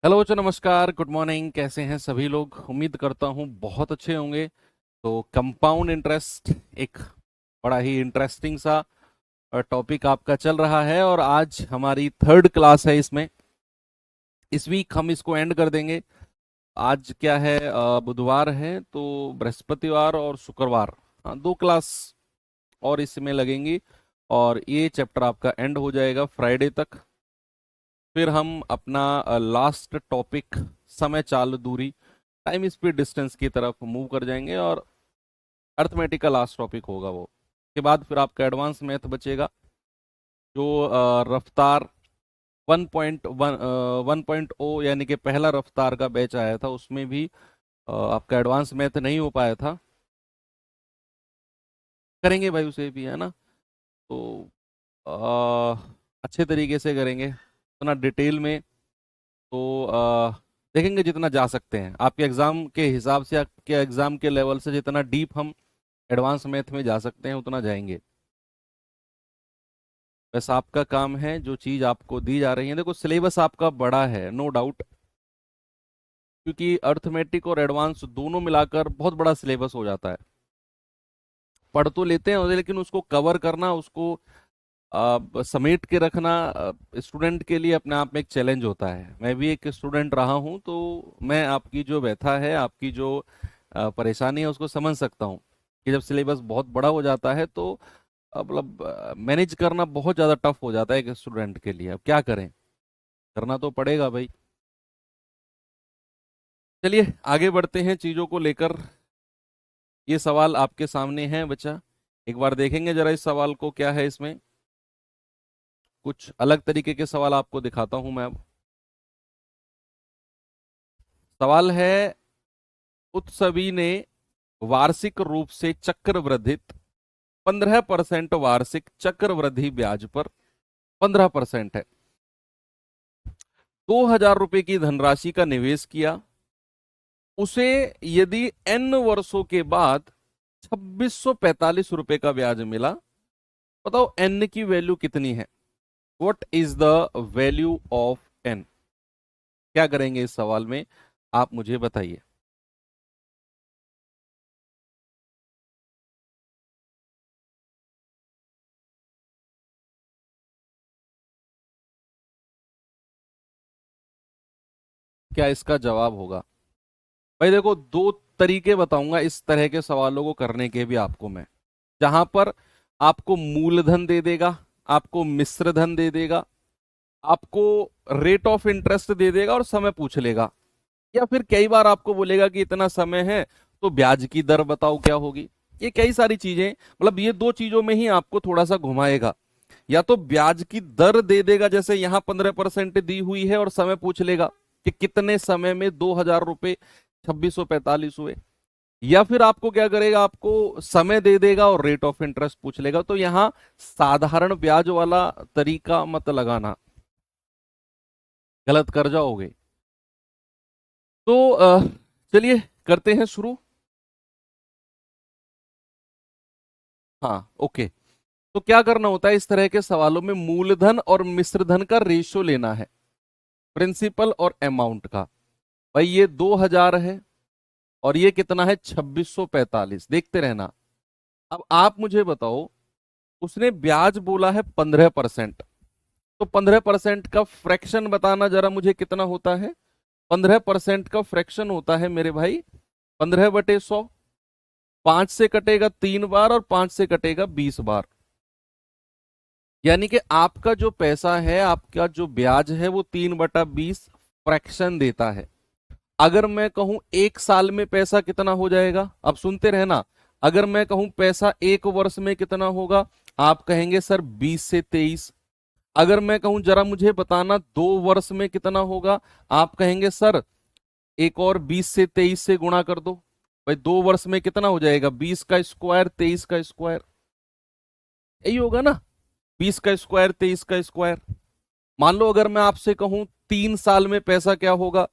Hello बच्चों, नमस्कार, good morning. कैसे हैं सभी लोग? उम्मीद करता हूँ बहुत अच्छे होंगे। तो कंपाउंड इंटरेस्ट एक बड़ा ही इंटरेस्टिंग सा टॉपिक आपका चल रहा है और आज हमारी थर्ड क्लास है इसमें। इस वीक हम इसको एंड कर देंगे। आज क्या है, बुधवार है, तो बृहस्पतिवार और शुक्रवार, हाँ, दो क्लास और इसमें लगेंगी और ये चैप्टर आपका एंड हो जाएगा फ्राइडे तक। फिर हम अपना लास्ट टॉपिक समय चाल दूरी, टाइम स्पीड डिस्टेंस की तरफ मूव कर जाएंगे और अर्थमेटिक का लास्ट टॉपिक होगा वो। के बाद फिर आपका एडवांस मैथ बचेगा, जो रफ्तार 1.1 यानी कि पहला रफ्तार का बैच आया था, उसमें भी आपका एडवांस मैथ नहीं हो पाया था। करेंगे भाई उसे भी, है ना? तो अच्छे तरीके से करेंगे, उतना डिटेल में। तो देखेंगे जितना जा सकते हैं आपके एग्जाम के हिसाब से, आपके एग्जाम के लेवल से जितना डीप हम एडवांस मैथ में जा सकते हैं उतना जाएंगे। बस आपका काम है, जो चीज़ आपको दी जा रही है, देखो सिलेबस आपका बड़ा है, नो डाउट, क्योंकि अर्थमेटिक और एडवांस दोनों मिलाकर बहुत बड़ा सिलेबस हो जाता है। पढ़ तो लेते हैं लेकिन उसको कवर करना, उसको समेट के रखना स्टूडेंट के लिए अपने आप में एक चैलेंज होता है। मैं भी एक स्टूडेंट रहा हूँ, तो मैं आपकी जो व्यथा है, आपकी जो परेशानी है, उसको समझ सकता हूँ कि जब सिलेबस बहुत बड़ा हो जाता है तो मतलब मैनेज करना बहुत ज़्यादा टफ हो जाता है एक स्टूडेंट के लिए। अब क्या करें, करना तो पड़ेगा भाई। चलिए आगे बढ़ते हैं चीज़ों को लेकर। ये सवाल आपके सामने है बच्चा, एक बार देखेंगे जरा इस सवाल को, क्या है इसमें। कुछ अलग तरीके के सवाल आपको दिखाता हूं मैं अब। सवाल है, उत्सवी ने वार्षिक रूप से चक्रवृद्धित 15% वार्षिक चक्रवृद्धि ब्याज पर, 15% है, 2,000 रुपए की धनराशि का निवेश किया। उसे यदि n वर्षों के बाद 2645 रुपए का ब्याज मिला, बताओ n की वैल्यू कितनी है? What is the value of n? क्या करेंगे इस सवाल में, आप मुझे बताइए। क्या इसका जवाब होगा? भाई देखो, दो तरीके बताऊंगा इस तरह के सवालों को करने के भी आपको मैं, जहां पर आपको मूलधन दे देगा, आपको मिश्र धन दे देगा, आपको रेट ऑफ इंटरेस्ट दे देगा और समय पूछ लेगा, या फिर कई बार आपको बोलेगा कि इतना समय है तो ब्याज की दर बताओ क्या होगी। ये कई सारी चीजें, मतलब ये दो चीजों में ही आपको थोड़ा सा घुमाएगा। या तो ब्याज की दर दे देगा, जैसे यहां 15% दी हुई है, और समय पूछ लेगा कि कितने समय में 2,000 रुपए 2645 हुए। या फिर आपको क्या करेगा, आपको समय दे देगा और रेट ऑफ इंटरेस्ट पूछ लेगा। तो यहां साधारण ब्याज वाला तरीका मत लगाना, गलत कर जाओगे। तो चलिए करते हैं शुरू। हाँ, ओके। तो क्या करना होता है इस तरह के सवालों में, मूलधन और मिश्रधन का रेशियो लेना है, प्रिंसिपल और अमाउंट का। भाई ये 2,000 है और ये कितना है, 2645। देखते रहना। अब आप मुझे बताओ, उसने ब्याज बोला है 15%, तो 15% का फ्रैक्शन बताना जरा मुझे, कितना होता है? 15% का फ्रैक्शन होता है मेरे भाई 15/100। 5 से कटेगा 3 बार और 5 से कटेगा 20 बार। यानी कि आपका जो पैसा है, आपका जो ब्याज है, वो 3/20 फ्रैक्शन देता है। अगर मैं कहूं एक साल में पैसा कितना हो जाएगा, अब सुनते रहना। अगर मैं कहूं पैसा एक वर्ष में कितना होगा, आप कहेंगे सर 20 से 23। अगर मैं कहूं जरा मुझे बताना 2 वर्ष में कितना होगा, आप कहेंगे सर एक और 20 से 23 से गुणा कर दो। भाई 2 वर्ष में कितना हो जाएगा, 20 का स्क्वायर 23 का स्क्वायर, यही होगा ना? 20 का स्क्वायर 23 का स्क्वायर। मान लो अगर मैं आपसे कहूं 3 साल में पैसा क्या होगा,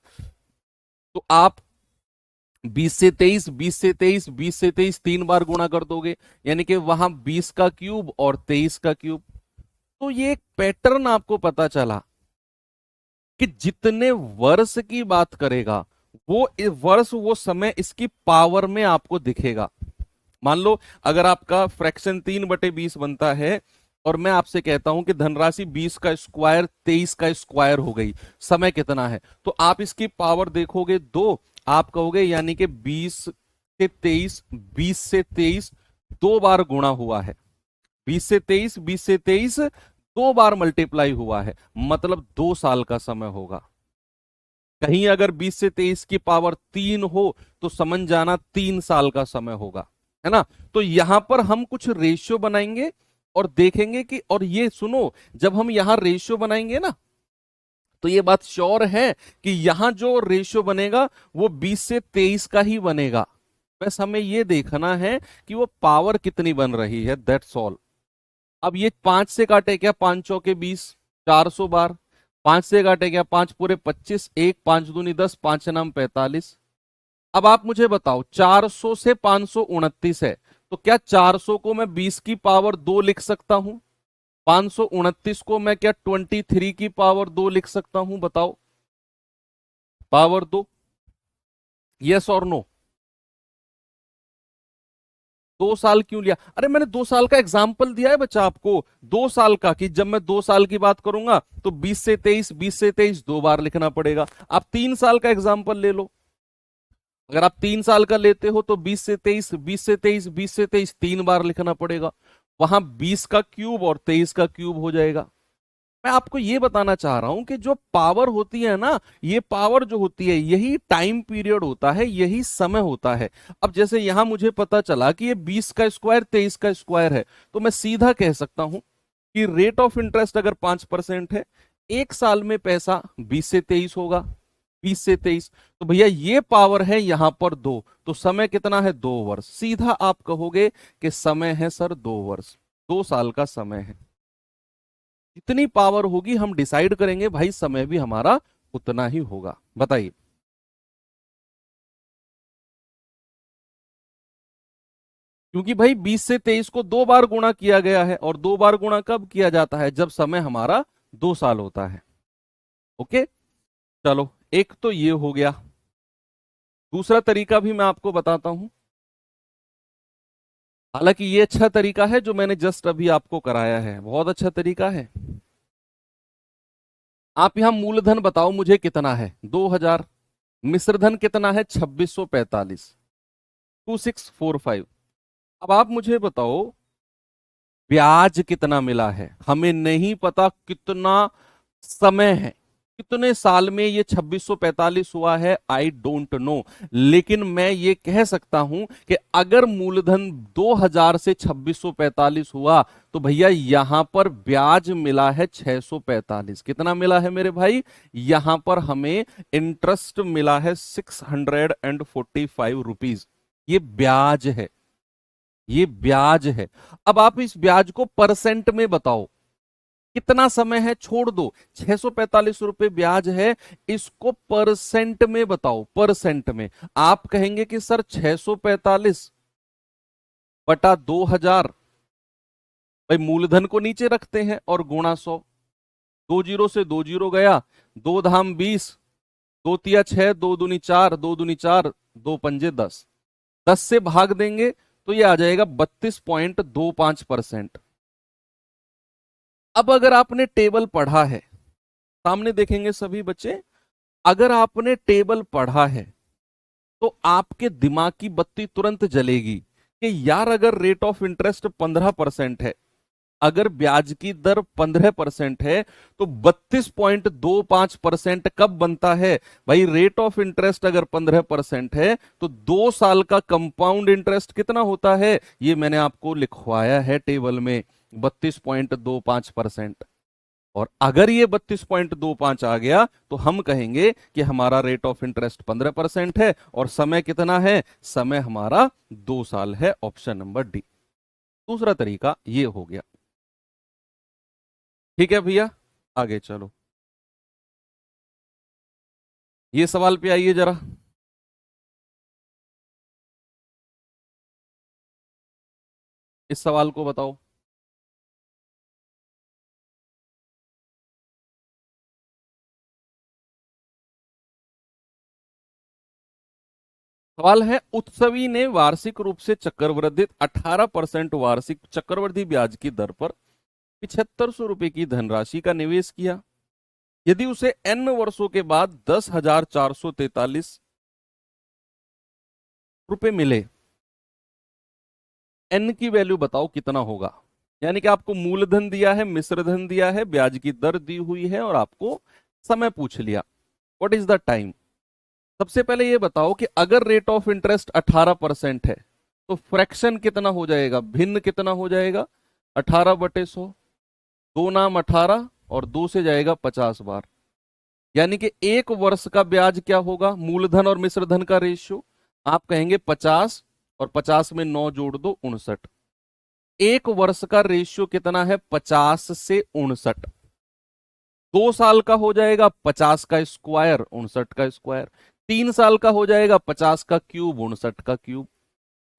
तो आप 20 से 23, 20 से 23, 20 से 23 3 बार गुणा कर दोगे, यानी कि वहां 20 का क्यूब और 23 का क्यूब। तो ये एक पैटर्न आपको पता चला कि जितने वर्ष की बात करेगा वो वर्ष वो समय इसकी पावर में आपको दिखेगा। मान लो अगर आपका फ्रैक्शन 3/20 बनता है और मैं आपसे कहता हूं कि धनराशि 20 का स्क्वायर 23 का स्क्वायर हो गई, समय कितना है, तो आप इसकी पावर देखोगे 2, आप कहोगे यानी कि 20 से 23, 20 से 23 दो बार गुणा हुआ है, 20 से 23, 20 से 23 दो बार मल्टीप्लाई हुआ है, मतलब 2 साल का समय होगा। कहीं अगर 20 से 23 की पावर 3 हो तो समझ जाना 3 साल का समय होगा, है ना। तो यहां पर हम कुछ रेशियो बनाएंगे और देखेंगे कि, और ये सुनो, जब हम यहां रेशियो बनाएंगे ना तो ये बात श्योर है कि यहां जो रेशियो बनेगा वो 20 से 23 का ही बनेगा। बस हमें ये देखना है कि वो पावर कितनी बन रही है, दैट्स ऑल। अब ये 5 से काटे क्या, 5 चौके 20, 400 बार। 5 से काटे क्या, 5 पूरे 25, 1 5 दूनी 10, 5 नाम 45। अब आप मुझे बताओ 400 से 529 है, तो क्या 400 को मैं 20 की पावर 2 लिख सकता हूं? 529 को मैं क्या 23 की पावर 2 लिख सकता हूं? बताओ, पावर 2, यस और नो? 2 साल क्यों लिया? अरे मैंने 2 साल का एग्जाम्पल दिया है बच्चा आपको, 2 साल का, कि जब मैं 2 साल की बात करूंगा तो 20 से 23, 20 से 23 दो बार लिखना पड़ेगा। आप 3 साल का एग्जाम्पल ले लो, अगर आप 3 साल का लेते हो तो 20 से 23, 20 से 23, 20 से 23 तीन बार लिखना पड़ेगा, वहां 20 का क्यूब और 23 का क्यूब हो जाएगा। मैं आपको ये बताना चाह रहा हूं कि जो पावर होती है ना, ये पावर जो होती है यही टाइम पीरियड होता है, यही समय होता है। अब जैसे यहां मुझे पता चला कि ये 20 का स्क्वायर 23 का स्क्वायर है, तो मैं सीधा कह सकता हूं कि रेट ऑफ इंटरेस्ट अगर 5% है, 1 साल में पैसा 20 से 23 होगा, 20 से 23, तो भैया ये पावर है यहां पर 2, तो समय कितना है, 2 वर्ष। सीधा आप कहोगे कि समय है सर 2 वर्ष, 2 साल का समय है। जितनी पावर होगी हम डिसाइड करेंगे भाई, समय भी हमारा उतना ही होगा। बताइए। क्योंकि भाई 20 से 23 को दो बार गुणा किया गया है, और दो बार गुणा कब किया जाता है, जब समय हमारा 2 साल होता है। ओके, चलो एक तो ये हो गया। दूसरा तरीका भी मैं आपको बताता हूं, हालांकि ये अच्छा तरीका है जो मैंने जस्ट अभी आपको कराया है, बहुत अच्छा तरीका है। आप यहां मूलधन बताओ मुझे कितना है, 2000। मिश्रधन कितना है, 2645, 2645। अब आप मुझे बताओ ब्याज कितना मिला है, हमें नहीं पता कितना समय है, कितने साल में ये 2645 हुआ है, आई डोंट नो। लेकिन मैं ये कह सकता हूं कि अगर मूलधन 2000 से 2645 हुआ तो भैया यहां पर ब्याज मिला है 645। कितना मिला है मेरे भाई, यहां पर हमें इंटरेस्ट मिला है 645 रुपीज। ये ब्याज है, ये ब्याज है। अब आप इस ब्याज को परसेंट में बताओ, कितना समय है, छोड़ दो, 645 रुपए ब्याज है, इसको परसेंट में बताओ, परसेंट में। आप कहेंगे कि सर 645 बटा 2000, भाई मूलधन को नीचे रखते हैं और गुणा 100, 2 जीरो से 2 जीरो गया, 2 धाम 20, 2 तिया 6, 2 दूनी 4, 2 दूनी 4, 2 पंजे 10, 10 से भाग देंगे तो ये आ जाएगा 32.25%। अब अगर आपने टेबल पढ़ा है, सामने देखेंगे सभी बच्चे, अगर आपने टेबल पढ़ा है तो आपके दिमाग की बत्ती तुरंत जलेगी कि यार अगर रेट ऑफ इंटरेस्ट 15% है, अगर ब्याज की दर 15% है, तो 32.25% कब बनता है? भाई रेट ऑफ इंटरेस्ट अगर 15% है तो 2 साल का कंपाउंड इंटरेस्ट कितना होता है, ये मैंने आपको लिखवाया है टेबल में, 32.25%। और अगर ये 32.25 आ गया तो हम कहेंगे कि हमारा रेट ऑफ इंटरेस्ट 15% है और समय कितना है, समय हमारा 2 साल है, ऑप्शन नंबर डी। दूसरा तरीका ये हो गया। ठीक है भैया, आगे चलो, ये सवाल पे आइए जरा। इस सवाल को बताओ। सवाल है, उत्सवी ने वार्षिक रूप से चक्रवृद्धित 18% वार्षिक चक्रवृद्धि ब्याज की दर पर 7500 रुपए की धनराशि का निवेश किया। यदि उसे n वर्षों के बाद 10,443 रुपए मिले, n की वैल्यू बताओ कितना होगा। यानी कि आपको मूलधन दिया है, मिश्रधन दिया है, ब्याज की दर दी हुई है और आपको समय पूछ लिया, व्हाट इज द टाइम। सबसे पहले ये बताओ कि अगर रेट ऑफ इंटरेस्ट 18% है तो फ्रैक्शन कितना हो जाएगा, भिन्न कितना हो जाएगा, 18/100, दो नाम 18 और दो से जाएगा 50 बार। यानी कि एक वर्ष का ब्याज क्या होगा, मूलधन और मिश्रधन का रेशियो, आप कहेंगे 50 और 50 में 9 जोड़ दो 59। एक वर्ष का रेशियो कितना है, 50 से 59। 2 साल का हो जाएगा 50 का स्क्वायर 59 का स्क्वायर, 3 साल का हो जाएगा 50 का क्यूब 59 का क्यूब।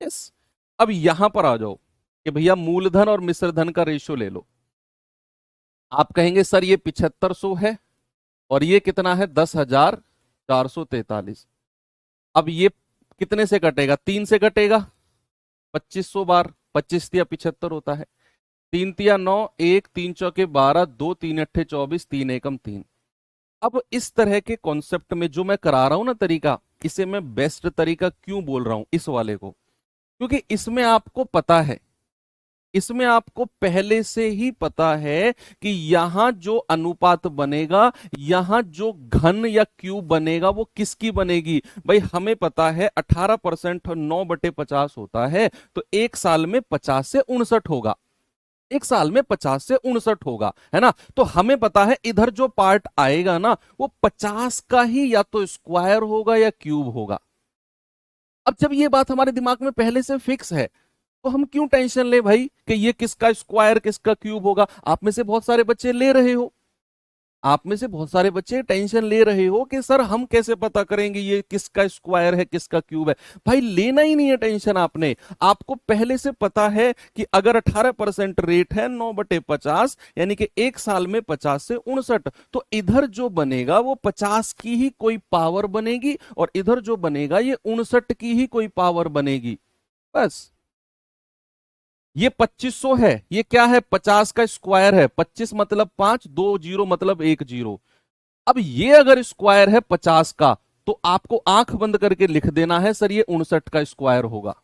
यस। अब यहां पर आ जाओ कि भैया मूलधन और मिश्रधन का रेशियो ले लो। आप कहेंगे सर ये 7500 है और ये कितना है, 10,443। अब ये कितने से कटेगा, 3 से कटेगा, 2500 बार, 25 तिया 75 होता है, 3 तिया 9, 1 3 चौके 12, 2 3 अट्ठे 24, 3 एकम 3। अब इस तरह के कॉन्सेप्ट में जो मैं करा रहा हूं ना तरीका, इसे मैं बेस्ट तरीका क्यों बोल रहा हूं इस वाले को, क्योंकि इसमें आपको पता है, इसमें आपको पहले से ही पता है कि यहां जो अनुपात बनेगा, यहां जो घन या क्यूब बनेगा वो किसकी बनेगी। भाई हमें पता है 18% 9/50 होता है, तो एक साल में 50 से 59 होगा, एक साल में 50 से 59 होगा, है ना। तो हमें पता है इधर जो पार्ट आएगा ना वो 50 का ही या तो स्क्वायर होगा या क्यूब होगा। अब जब ये बात हमारे दिमाग में पहले से फिक्स है तो हम क्यों टेंशन ले भाई कि ये किसका स्क्वायर किसका क्यूब होगा। आप में से बहुत सारे बच्चे ले रहे हो, आप में से बहुत सारे बच्चे टेंशन ले रहे हो कि सर हम कैसे पता करेंगे ये किसका स्क्वायर है किसका क्यूब है। भाई लेना ही नहीं है टेंशन आपने, आपको पहले से पता है कि अगर 18% रेट है 9/50 यानी कि एक साल में 50 से 59, तो इधर जो बनेगा वो 50 की ही कोई पावर बनेगी और इधर जो बनेगा ये 59 की ही कोई पावर बनेगी, बस। ये 2500 है, ये क्या है, 50 का स्क्वायर है, 25 मतलब 5, 2 जीरो मतलब 1 जीरो। अब ये अगर स्क्वायर है 50 का तो आपको आंख बंद करके लिख देना है सर ये 59 का स्क्वायर होगा।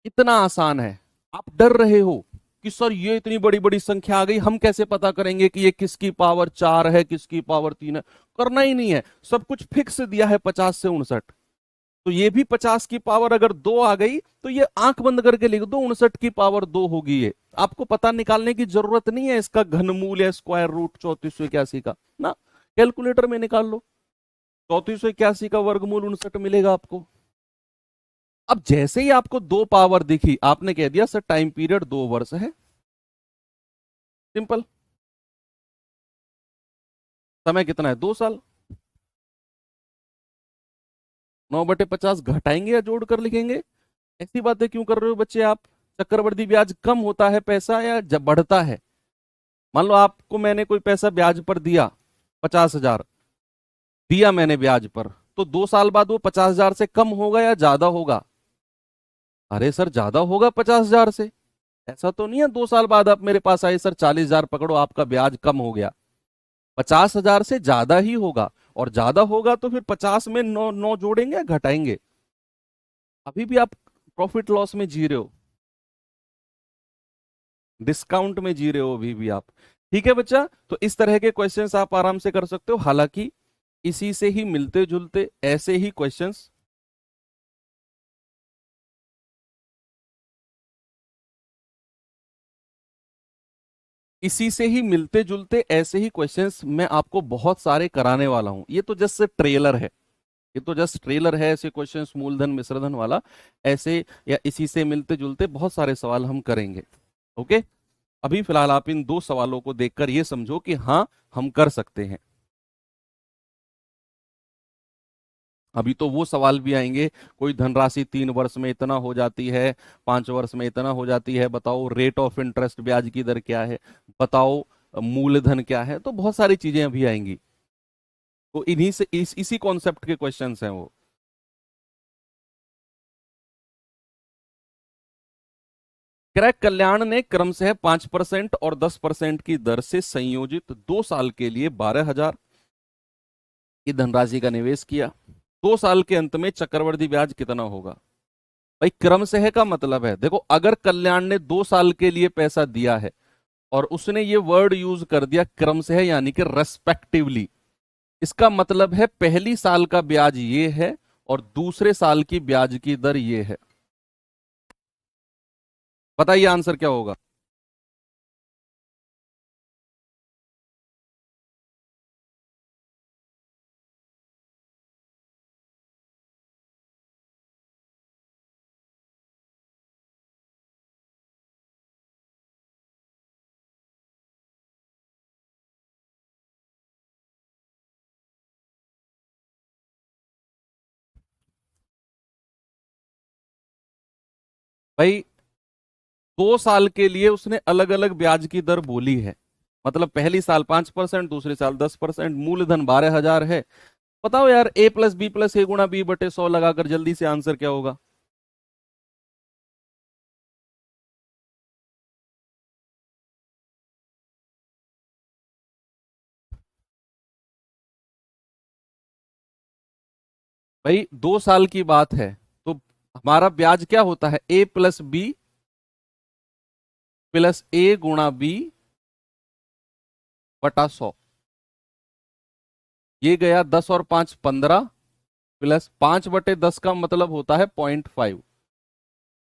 इतना आसान है। आप डर रहे हो कि सर ये इतनी बड़ी बड़ी संख्या आ गई, हम कैसे पता करेंगे कि ये किसकी पावर 4 है किसकी पावर 3 है। करना ही नहीं है, सब कुछ फिक्स दिया है 50 से 59। तो ये भी 50 की पावर अगर 2 आ गई तो ये आंख बंद करके लिख दो 59 की पावर 2 होगी। ये आपको पता निकालने की जरूरत नहीं है इसका घनमूल या स्क्वायर रूट 3481 का ना, कैलकुलेटर में निकाल लो, 3481 का वर्गमूल 59 मिलेगा आपको। अब जैसे ही आपको 2 पावर दिखी आपने कह दिया सर टाइम पीरियड 2 वर्ष है, सिंपल। समय कितना है, 2 साल। 9/50 घटाएंगे या जोड़ कर लिखेंगे, ऐसी बातें क्यों कर रहे हो बच्चे आप। चक्रवृद्धि ब्याज कम होता है पैसा या जब बढ़ता है। मान लो आपको मैंने कोई पैसा ब्याज पर दिया, 50,000 दिया मैंने ब्याज पर, तो 2 साल बाद वो 50,000 से कम होगा या ज्यादा होगा। अरे सर ज्यादा होगा 50,000 से, ऐसा तो नहीं है 2 साल बाद आप मेरे पास आए सर 40,000 पकड़ो आपका ब्याज कम हो गया। 50,000 से ज्यादा ही होगा, और ज्यादा होगा तो फिर 50 में 9 9 जोड़ेंगे या घटाएंगे। अभी भी आप प्रॉफिट लॉस में जी रहे हो, डिस्काउंट में जी रहे हो अभी भी आप। ठीक है बच्चा, तो इस तरह के क्वेश्चंस आप आराम से कर सकते हो। हालांकि इसी से ही मिलते जुलते ऐसे ही क्वेश्चंस इसी से ही मिलते जुलते ऐसे ही क्वेश्चंस मैं आपको बहुत सारे कराने वाला हूं। ये तो जस्ट ट्रेलर है, ये तो जस्ट ट्रेलर है, ऐसे क्वेश्चंस मूलधन मिश्रधन वाला, ऐसे या इसी से मिलते जुलते बहुत सारे सवाल हम करेंगे। ओके, अभी फिलहाल आप इन 2 सवालों को देखकर ये समझो कि हाँ हम कर सकते हैं। अभी तो वो सवाल भी आएंगे, कोई धनराशि 3 वर्ष में इतना हो जाती है, 5 वर्ष में इतना हो जाती है, बताओ रेट ऑफ इंटरेस्ट ब्याज की दर क्या है, बताओ मूलधन क्या है, तो बहुत सारी चीजें अभी आएंगी। तो इन्हीं से इसी कॉन्सेप्ट के क्वेश्चंस हैं वो। क्रय कल्याण ने क्रमशः 5% और 10% की दर से संयोजित 2 साल के लिए 12,000 की धनराशि का निवेश किया। 2 साल के अंत में चक्रवृद्धि ब्याज कितना होगा? भाई क्रमशः का मतलब है, देखो अगर कल्याण ने 2 साल के लिए पैसा दिया है और उसने ये वर्ड यूज कर दिया क्रमशः यानी कि रेस्पेक्टिवली, इसका मतलब है पहली साल का ब्याज ये है और दूसरे साल की ब्याज की दर ये है। बताइए आंसर क्या होगा? भाई 2 साल के लिए उसने अलग अलग ब्याज की दर बोली है, मतलब पहली साल 5%, दूसरी साल 10%, मूलधन 12,000 है। बताओ यार, a प्लस बी प्लस ए गुणा बी बटे 100 लगाकर जल्दी से आंसर क्या होगा? भाई 2 साल की बात है तो हमारा ब्याज क्या होता है? a प्लस बी प्लस ए गुणा बी बटा 100। ये गया 10 और 5 15 प्लस 5/10 का मतलब होता है 0.5,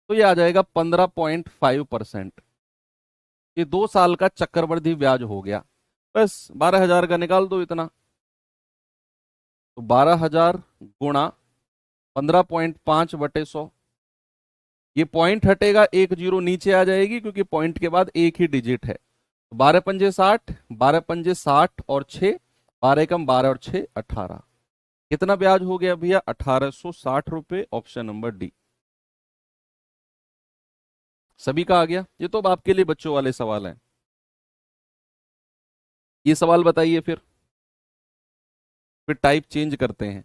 तो ये आ जाएगा 15.5%। ये 2 साल का चक्रवृद्धि ब्याज हो गया। बस 12,000 का निकाल दो इतना, तो 12,000 गुणा 15.5/100। ये पॉइंट हटेगा, एक जीरो नीचे आ जाएगी क्योंकि पॉइंट के बाद एक ही डिजिट है। तो 12×5 = 60, 12×5 और 6, 12 × 12 और 6 18। कितना ब्याज हो गया भैया? 1,860 रुपए। Option number D. सभी का आ गया? ये तो अब आपके लिए बच्चों वाले सवाल हैं। ये सवाल बताइए फिर टाइप चेंज करते हैं।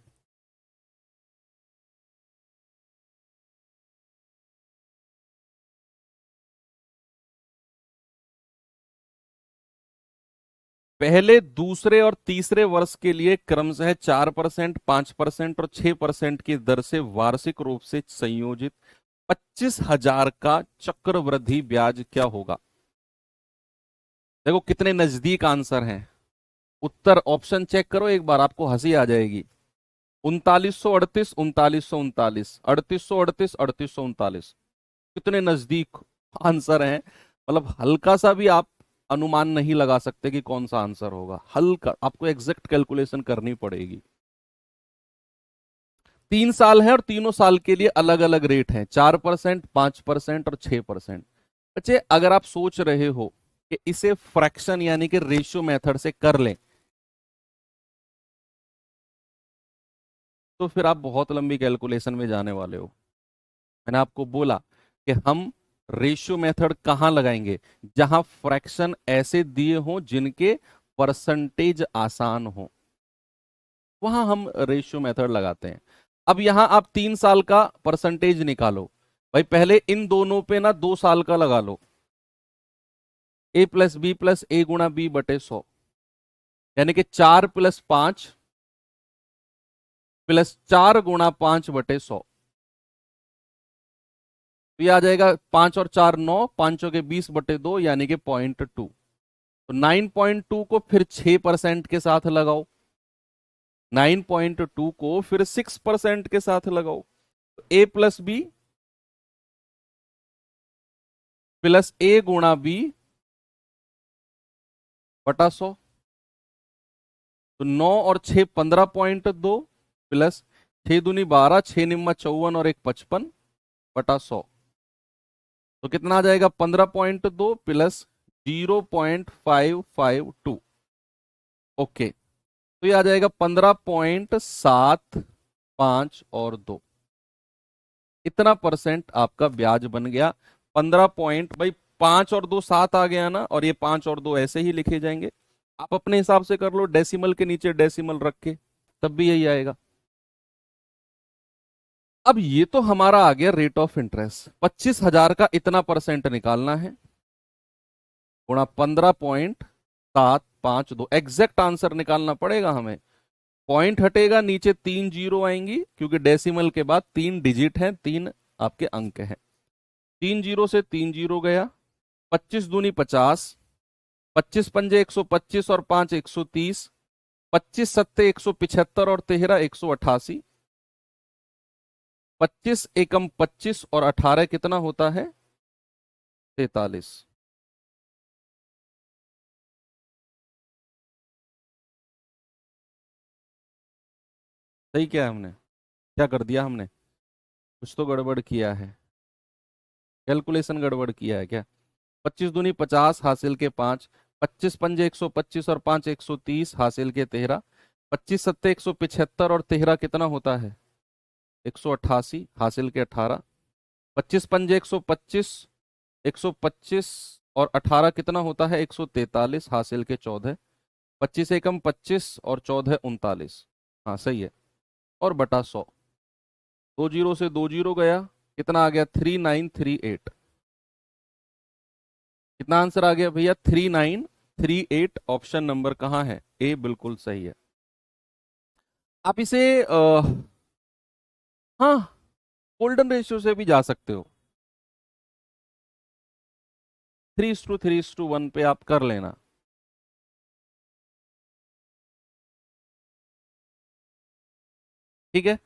पहले, दूसरे और तीसरे वर्ष के लिए क्रमशः 4%, 5% और 6% की दर से वार्षिक रूप से संयोजित 25,000 का चक्रवृद्धि ब्याज क्या होगा? देखो कितने नजदीक आंसर हैं। उत्तर ऑप्शन चेक करो एक बार, आपको हंसी आ जाएगी। 3938, 3939, 3838, 3839। कितने नजदीक आंसर हैं, मतलब हल्का सा भी आप अनुमान नहीं लगा सकते कि कौन सा आंसर होगा। हल्का आपको एग्जैक्ट कैलकुलेशन करनी पड़ेगी। 3 साल है और तीनों साल के लिए अलग अलग रेट हैं, 4%, 5% और 6%। बच्चे अगर आप सोच रहे हो कि इसे फ्रैक्शन यानी कि रेशियो मेथड से कर लें, तो फिर आप बहुत लंबी कैलकुलेशन में जाने वाले हो। मैंने आपको बोला कि हम रेशियो मेथड कहां लगाएंगे? जहां फ्रैक्शन ऐसे दिए हों जिनके परसेंटेज आसान हो, वहां हम रेशियो मेथड लगाते हैं। अब यहां आप 3 साल का परसेंटेज निकालो। भाई पहले इन दोनों पे ना 2 साल का लगा लो, a प्लस बी प्लस ए गुणा बी बटे 100, यानी कि 4+5 प्लस 4×5/100। तो ये आ जाएगा 5 और 4 9, 5 के 20/2 यानी कि 0.2। तो 9.2 को फिर 6% के साथ लगाओ, 9.2 को फिर 6% के साथ लगाओ। a प्लस बी प्लस ए गुणा बी बटा 100। तो 9 और 6 15.2 प्लस 6×2 = 12, 6×9 = 54 और 1 55/100। तो कितना आ जाएगा? 15.2 प्लस 0.552। ओके, तो ये आ जाएगा 15.75 और 2। इतना परसेंट आपका ब्याज बन गया। 15 पॉइंट, भाई 5 और 2 7 आ गया ना, और ये 5 और 2 ऐसे ही लिखे जाएंगे। आप अपने हिसाब से कर लो, डेसिमल के नीचे डेसिमल रख के, तब भी यही आएगा। अब ये तो हमारा आ गया रेट ऑफ इंटरेस्ट। 25,000 का इतना परसेंट निकालना है, गुणा 15.752, एग्जैक्ट आंसर निकालना पड़ेगा हमें। पॉइंट हटेगा, नीचे 3 जीरो आएंगी, क्योंकि डेसिमल के बाद 3 डिजिट हैं, 3 आपके अंक हैं। 3 जीरो से 3 जीरो गया, 25 दूनी 50, 25 पंजे 125 और 5 130, 25 सत्ते 175 और 13 188, 25 एकम 25 और 18 कितना होता है? 43। सही किया हमने? क्या कर दिया हमने? कुछ तो गड़बड़ किया है, कैलकुलेशन गड़बड़ किया है क्या? 25 दूनी 50 हासिल के 5, 25 पंजे 125 और 5 130 हासिल के 13, 25 सत्ते 175 और 13 कितना होता है? 188 हासिल के 18, 25 पंजे 125, 125 और 18 कितना होता है? 143 हासिल के 14, 25 एकम 25 और 14 39। हाँ सही है। और बटा 100, 2 जीरो से 2 जीरो गया, कितना आ गया? 3938। कितना आंसर आ गया भैया? 3938। ऑप्शन नंबर कहाँ है? ए बिल्कुल सही है। आप इसे हाँ, गोल्डन रेशियो से भी जा सकते हो, 3:3:1 पे आप कर लेना। ठीक है,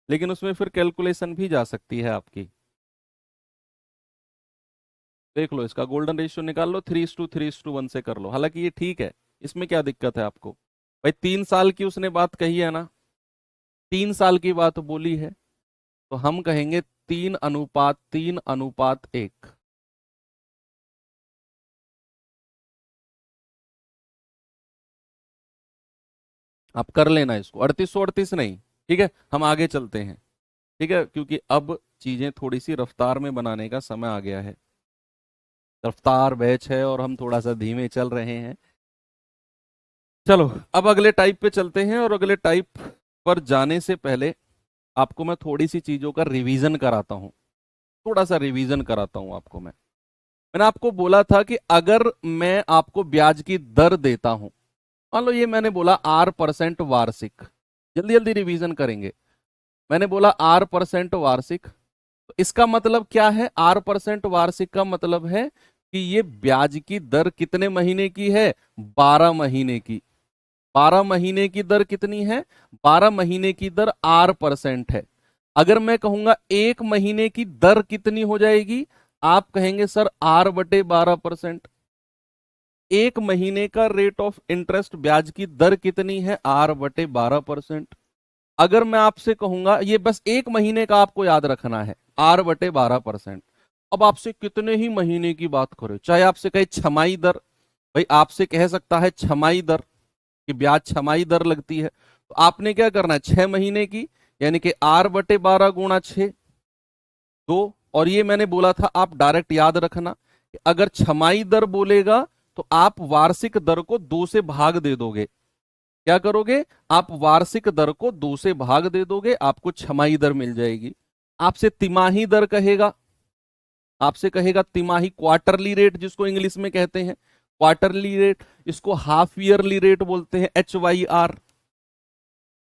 लेकिन उसमें फिर कैलकुलेशन भी जा सकती है आपकी। देख लो, इसका गोल्डन रेशियो निकाल लो, 3:3:1 से कर लो। हालांकि ये ठीक है, इसमें क्या दिक्कत है आपको? भाई 3 साल की उसने बात कही है ना, 3 साल की बात बोली है, तो हम कहेंगे 3:3:1। आप कर लेना इसको, 3838 नहीं। ठीक है, हम आगे चलते हैं। ठीक है, क्योंकि अब चीजें थोड़ी सी रफ्तार में बनाने का समय आ गया है। रफ्तार बैच है और हम थोड़ा सा धीमे चल रहे हैं। चलो, अब अगले टाइप पे चलते हैं, और अगले टाइप पर जाने से पहले आपको मैं थोड़ी सी चीजों का रिवीजन कराता हूँ। थोड़ा सा रिवीजन कराता हूँ आपको मैं। मैंने आपको बोला था कि अगर मैं आपको ब्याज की दर देता हूं, मान लो ये मैंने बोला R% वार्षिक, जल्दी जल्दी रिवीजन करेंगे। मैंने बोला R% वार्षिक, तो इसका मतलब क्या है? R% वार्षिक का मतलब है कि ये ब्याज की दर कितने महीने की है? 12 महीने की। 12 महीने की दर कितनी है? 12 महीने की दर R% है। अगर मैं कहूंगा 1 महीने की दर कितनी हो जाएगी, आप कहेंगे सर R/12%। 1 महीने का रेट ऑफ इंटरेस्ट, ब्याज की दर कितनी है? R/12%। अगर मैं आपसे कहूंगा, ये बस 1 महीने का आपको याद रखना है, R/12%। अब आपसे कितने ही महीने की बात करें, चाहे आपसे कहे छमाही दर, भाई आपसे कह सकता है छमाही दर कि ब्याज छमाही दर लगती है, तो आपने क्या करना है? 6 महीने की, यानी कि R/12 गुणा 6, 2। और ये मैंने बोला था, आप डायरेक्ट याद रखना कि अगर छमाही दर बोलेगा तो आप वार्षिक दर को 2 से भाग दे दोगे। क्या करोगे? आप वार्षिक दर को 2 से भाग दे दोगे, आपको छमाही दर मिल जाएगी। आपसे तिमाही दर कहेगा, आपसे कहेगा तिमाही, क्वार्टरली रेट जिसको इंग्लिश में कहते हैं, क्वार्टरली रेट, इसको हाफ ईयरली रेट बोलते हैं, HYR,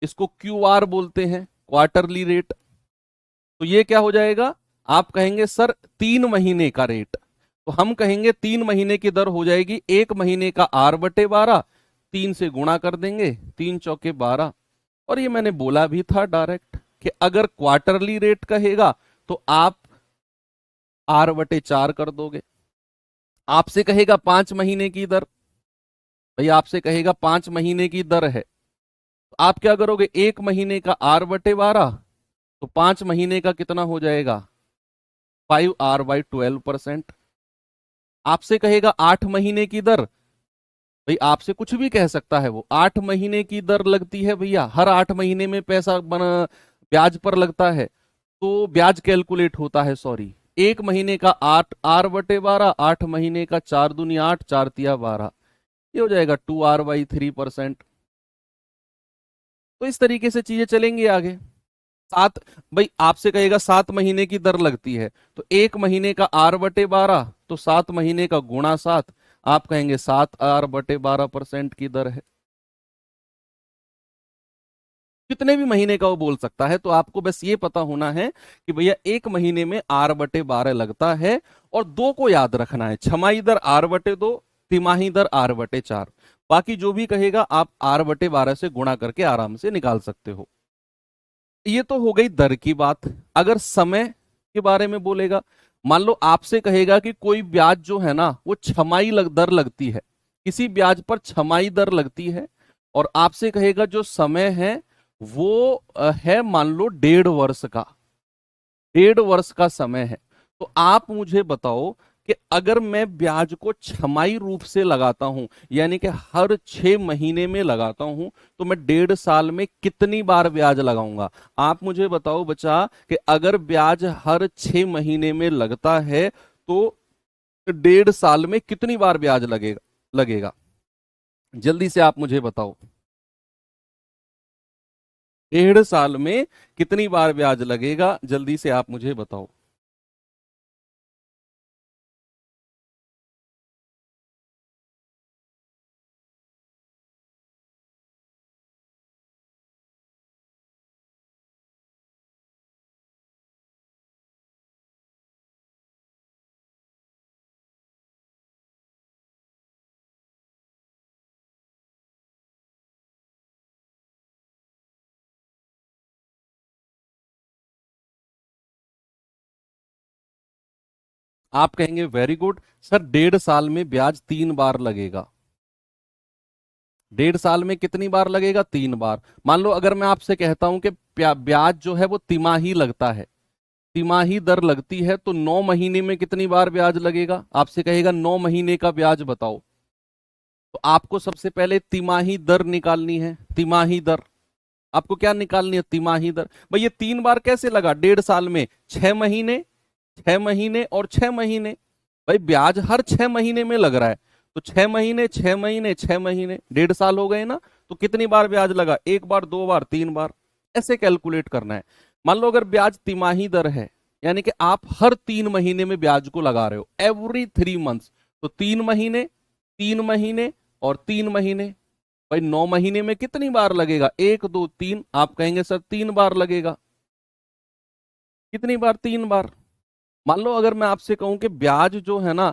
इसको QR बोलते हैं, क्वार्टरली रेट। तो ये क्या हो जाएगा? आप कहेंगे सर 3 महीने का रेट, तो हम कहेंगे 3 महीने की दर हो जाएगी 1 महीने का R/12, 3 से गुणा कर देंगे, 3 × 4 = 12। और ये मैंने बोला भी था डायरेक्ट कि अगर क्वार्टरली रेट कहेगा तो आप R/4 कर दोगे। आपसे कहेगा 5 महीने की दर, भाई आपसे कहेगा 5 महीने की दर है, तो आप क्या करोगे? 1 महीने का R/12, तो 5 महीने का कितना हो जाएगा? 5R/12%। आपसे कहेगा 8 महीने की दर, भाई आपसे कुछ भी कह सकता है वो, 8 महीने की दर लगती है भैया, हर 8 महीने में पैसा ब्याज पर लगता है, तो ब्याज कैलकुलेट होता है, सॉरी। 1 महीने का 8 R/12, 8 महीने का 4 दूनी 8, 4 तिया 12, ये हो जाएगा 2R/3%। तो इस तरीके से चीजें चलेंगी आगे। सात, भाई आपसे कहेगा 7 महीने की दर लगती है, तो 1 महीने का R/12, तो 7 महीने का गुणा 7, आप कहेंगे 7R/12% की दर है। कितने भी महीने का वो बोल सकता है, तो आपको बस ये पता होना है कि भैया 1 महीने में R/12 लगता है, और दो को याद रखना है, छमाही दर R/2, तिमाही दर R/4। बाकी जो भी कहेगा आप R/12 से गुणा करके आराम से निकाल सकते हो। ये तो हो गई दर की बात। अगर समय के बारे में बोलेगा, मान लो आपसे कहेगा कि कोई ब्याज जो है ना वो छमाही दर लगती है, किसी ब्याज पर छमाही दर लगती है, और आपसे कहेगा जो समय है वो है मान लो 1.5 वर्ष का, 1.5 वर्ष का समय है। तो आप मुझे बताओ कि अगर मैं ब्याज को छमाही रूप से लगाता हूं, यानी कि हर 6 महीने में लगाता हूं, तो मैं 1.5 साल में कितनी बार ब्याज लगाऊंगा? आप मुझे बताओ बच्चा कि अगर ब्याज हर 6 महीने में लगता है तो 1.5 साल में कितनी बार ब्याज लगेगा? जल्दी से आप मुझे बताओ, 1.5 साल में कितनी बार ब्याज लगेगा? जल्दी से आप मुझे बताओ। आप कहेंगे वेरी गुड सर, 1.5 साल में ब्याज 3 बार लगेगा। 1.5 साल में कितनी बार लगेगा? 3 बार। मान लो अगर मैं आपसे कहता हूं कि ब्याज जो है वो तिमाही लगता है, तिमाही दर लगती है, तो 9 महीने में कितनी बार ब्याज लगेगा? आपसे कहेगा 9 महीने का ब्याज बताओ, तो आपको सबसे पहले तिमाही दर निकालनी है। तिमाही दर आपको क्या निकालनी है? तिमाही दर। भाई ये 3 बार कैसे लगा 1.5 साल में? 6 महीने, 6 महीने और 6 महीने। भाई ब्याज हर 6 महीने में लग रहा है, तो 6 महीने, 6 महीने, 6 महीने, 1.5 साल हो गए ना। तो कितनी बार ब्याज लगा? 1 बार, 2 बार, 3 बार। ऐसे कैलकुलेट करना है। मान लो अगर ब्याज तिमाही दर है, यानी कि आप हर 3 महीने में ब्याज को लगा रहे हो, एवरी 3 मंथ्स, तो 3 महीने, 3 महीने और 3 महीने। भाई 9 महीने में कितनी बार लगेगा? 1, 2, 3। आप कहेंगे सर 3 बार लगेगा। कितनी बार? 3 बार। मान लो अगर मैं आपसे कहूं कि ब्याज जो है ना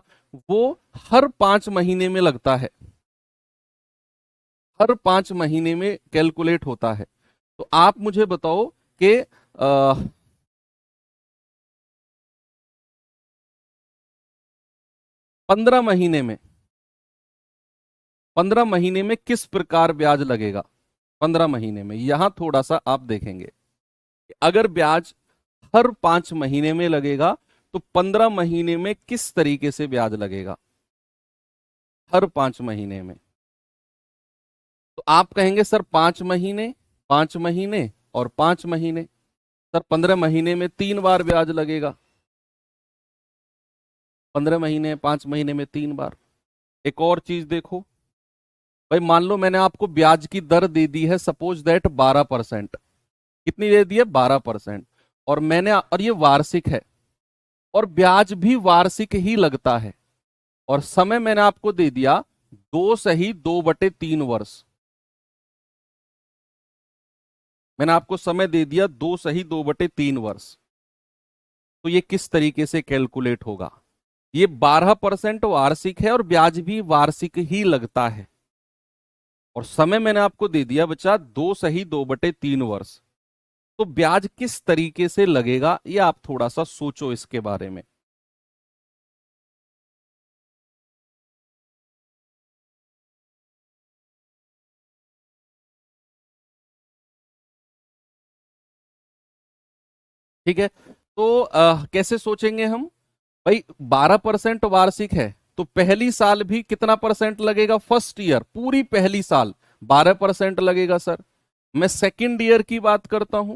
वो हर 5 महीने में लगता है, हर 5 महीने में कैलकुलेट होता है, तो आप मुझे बताओ कि 15 महीने में, 15 महीने में किस प्रकार ब्याज लगेगा? 15 महीने में यहां थोड़ा सा आप देखेंगे कि अगर ब्याज हर 5 महीने में लगेगा तो 15 महीने में किस तरीके से ब्याज लगेगा? हर 5 महीने में। तो आप कहेंगे सर 5 महीने, 5 महीने और 5 महीने। सर 15 महीने में 3 बार ब्याज लगेगा। 15 महीने, 5 महीने में 3 बार। एक और चीज देखो, भाई मान लो मैंने आपको ब्याज की दर दे दी है, सपोज दैट 12%। कितनी दे दी है? 12%। और ये वार्षिक है, और ब्याज भी वार्षिक ही लगता है, और समय मैंने आपको दे दिया 2 सही 2/3 वर्ष। मैंने आपको समय दे दिया 2 सही 2/3 वर्ष। तो ये किस तरीके से कैलकुलेट होगा? ये 12% वार्षिक है, और ब्याज भी वार्षिक ही लगता है, और समय मैंने आपको दे दिया बच्चा 2 सही 2/3 वर्ष। तो ब्याज किस तरीके से लगेगा, ये आप थोड़ा सा सोचो इसके बारे में। ठीक है, तो कैसे सोचेंगे हम? भाई 12% वार्षिक है, तो पहली साल भी कितना परसेंट लगेगा? फर्स्ट ईयर पूरी पहली साल 12% लगेगा सर। मैं सेकंड ईयर की बात करता हूं,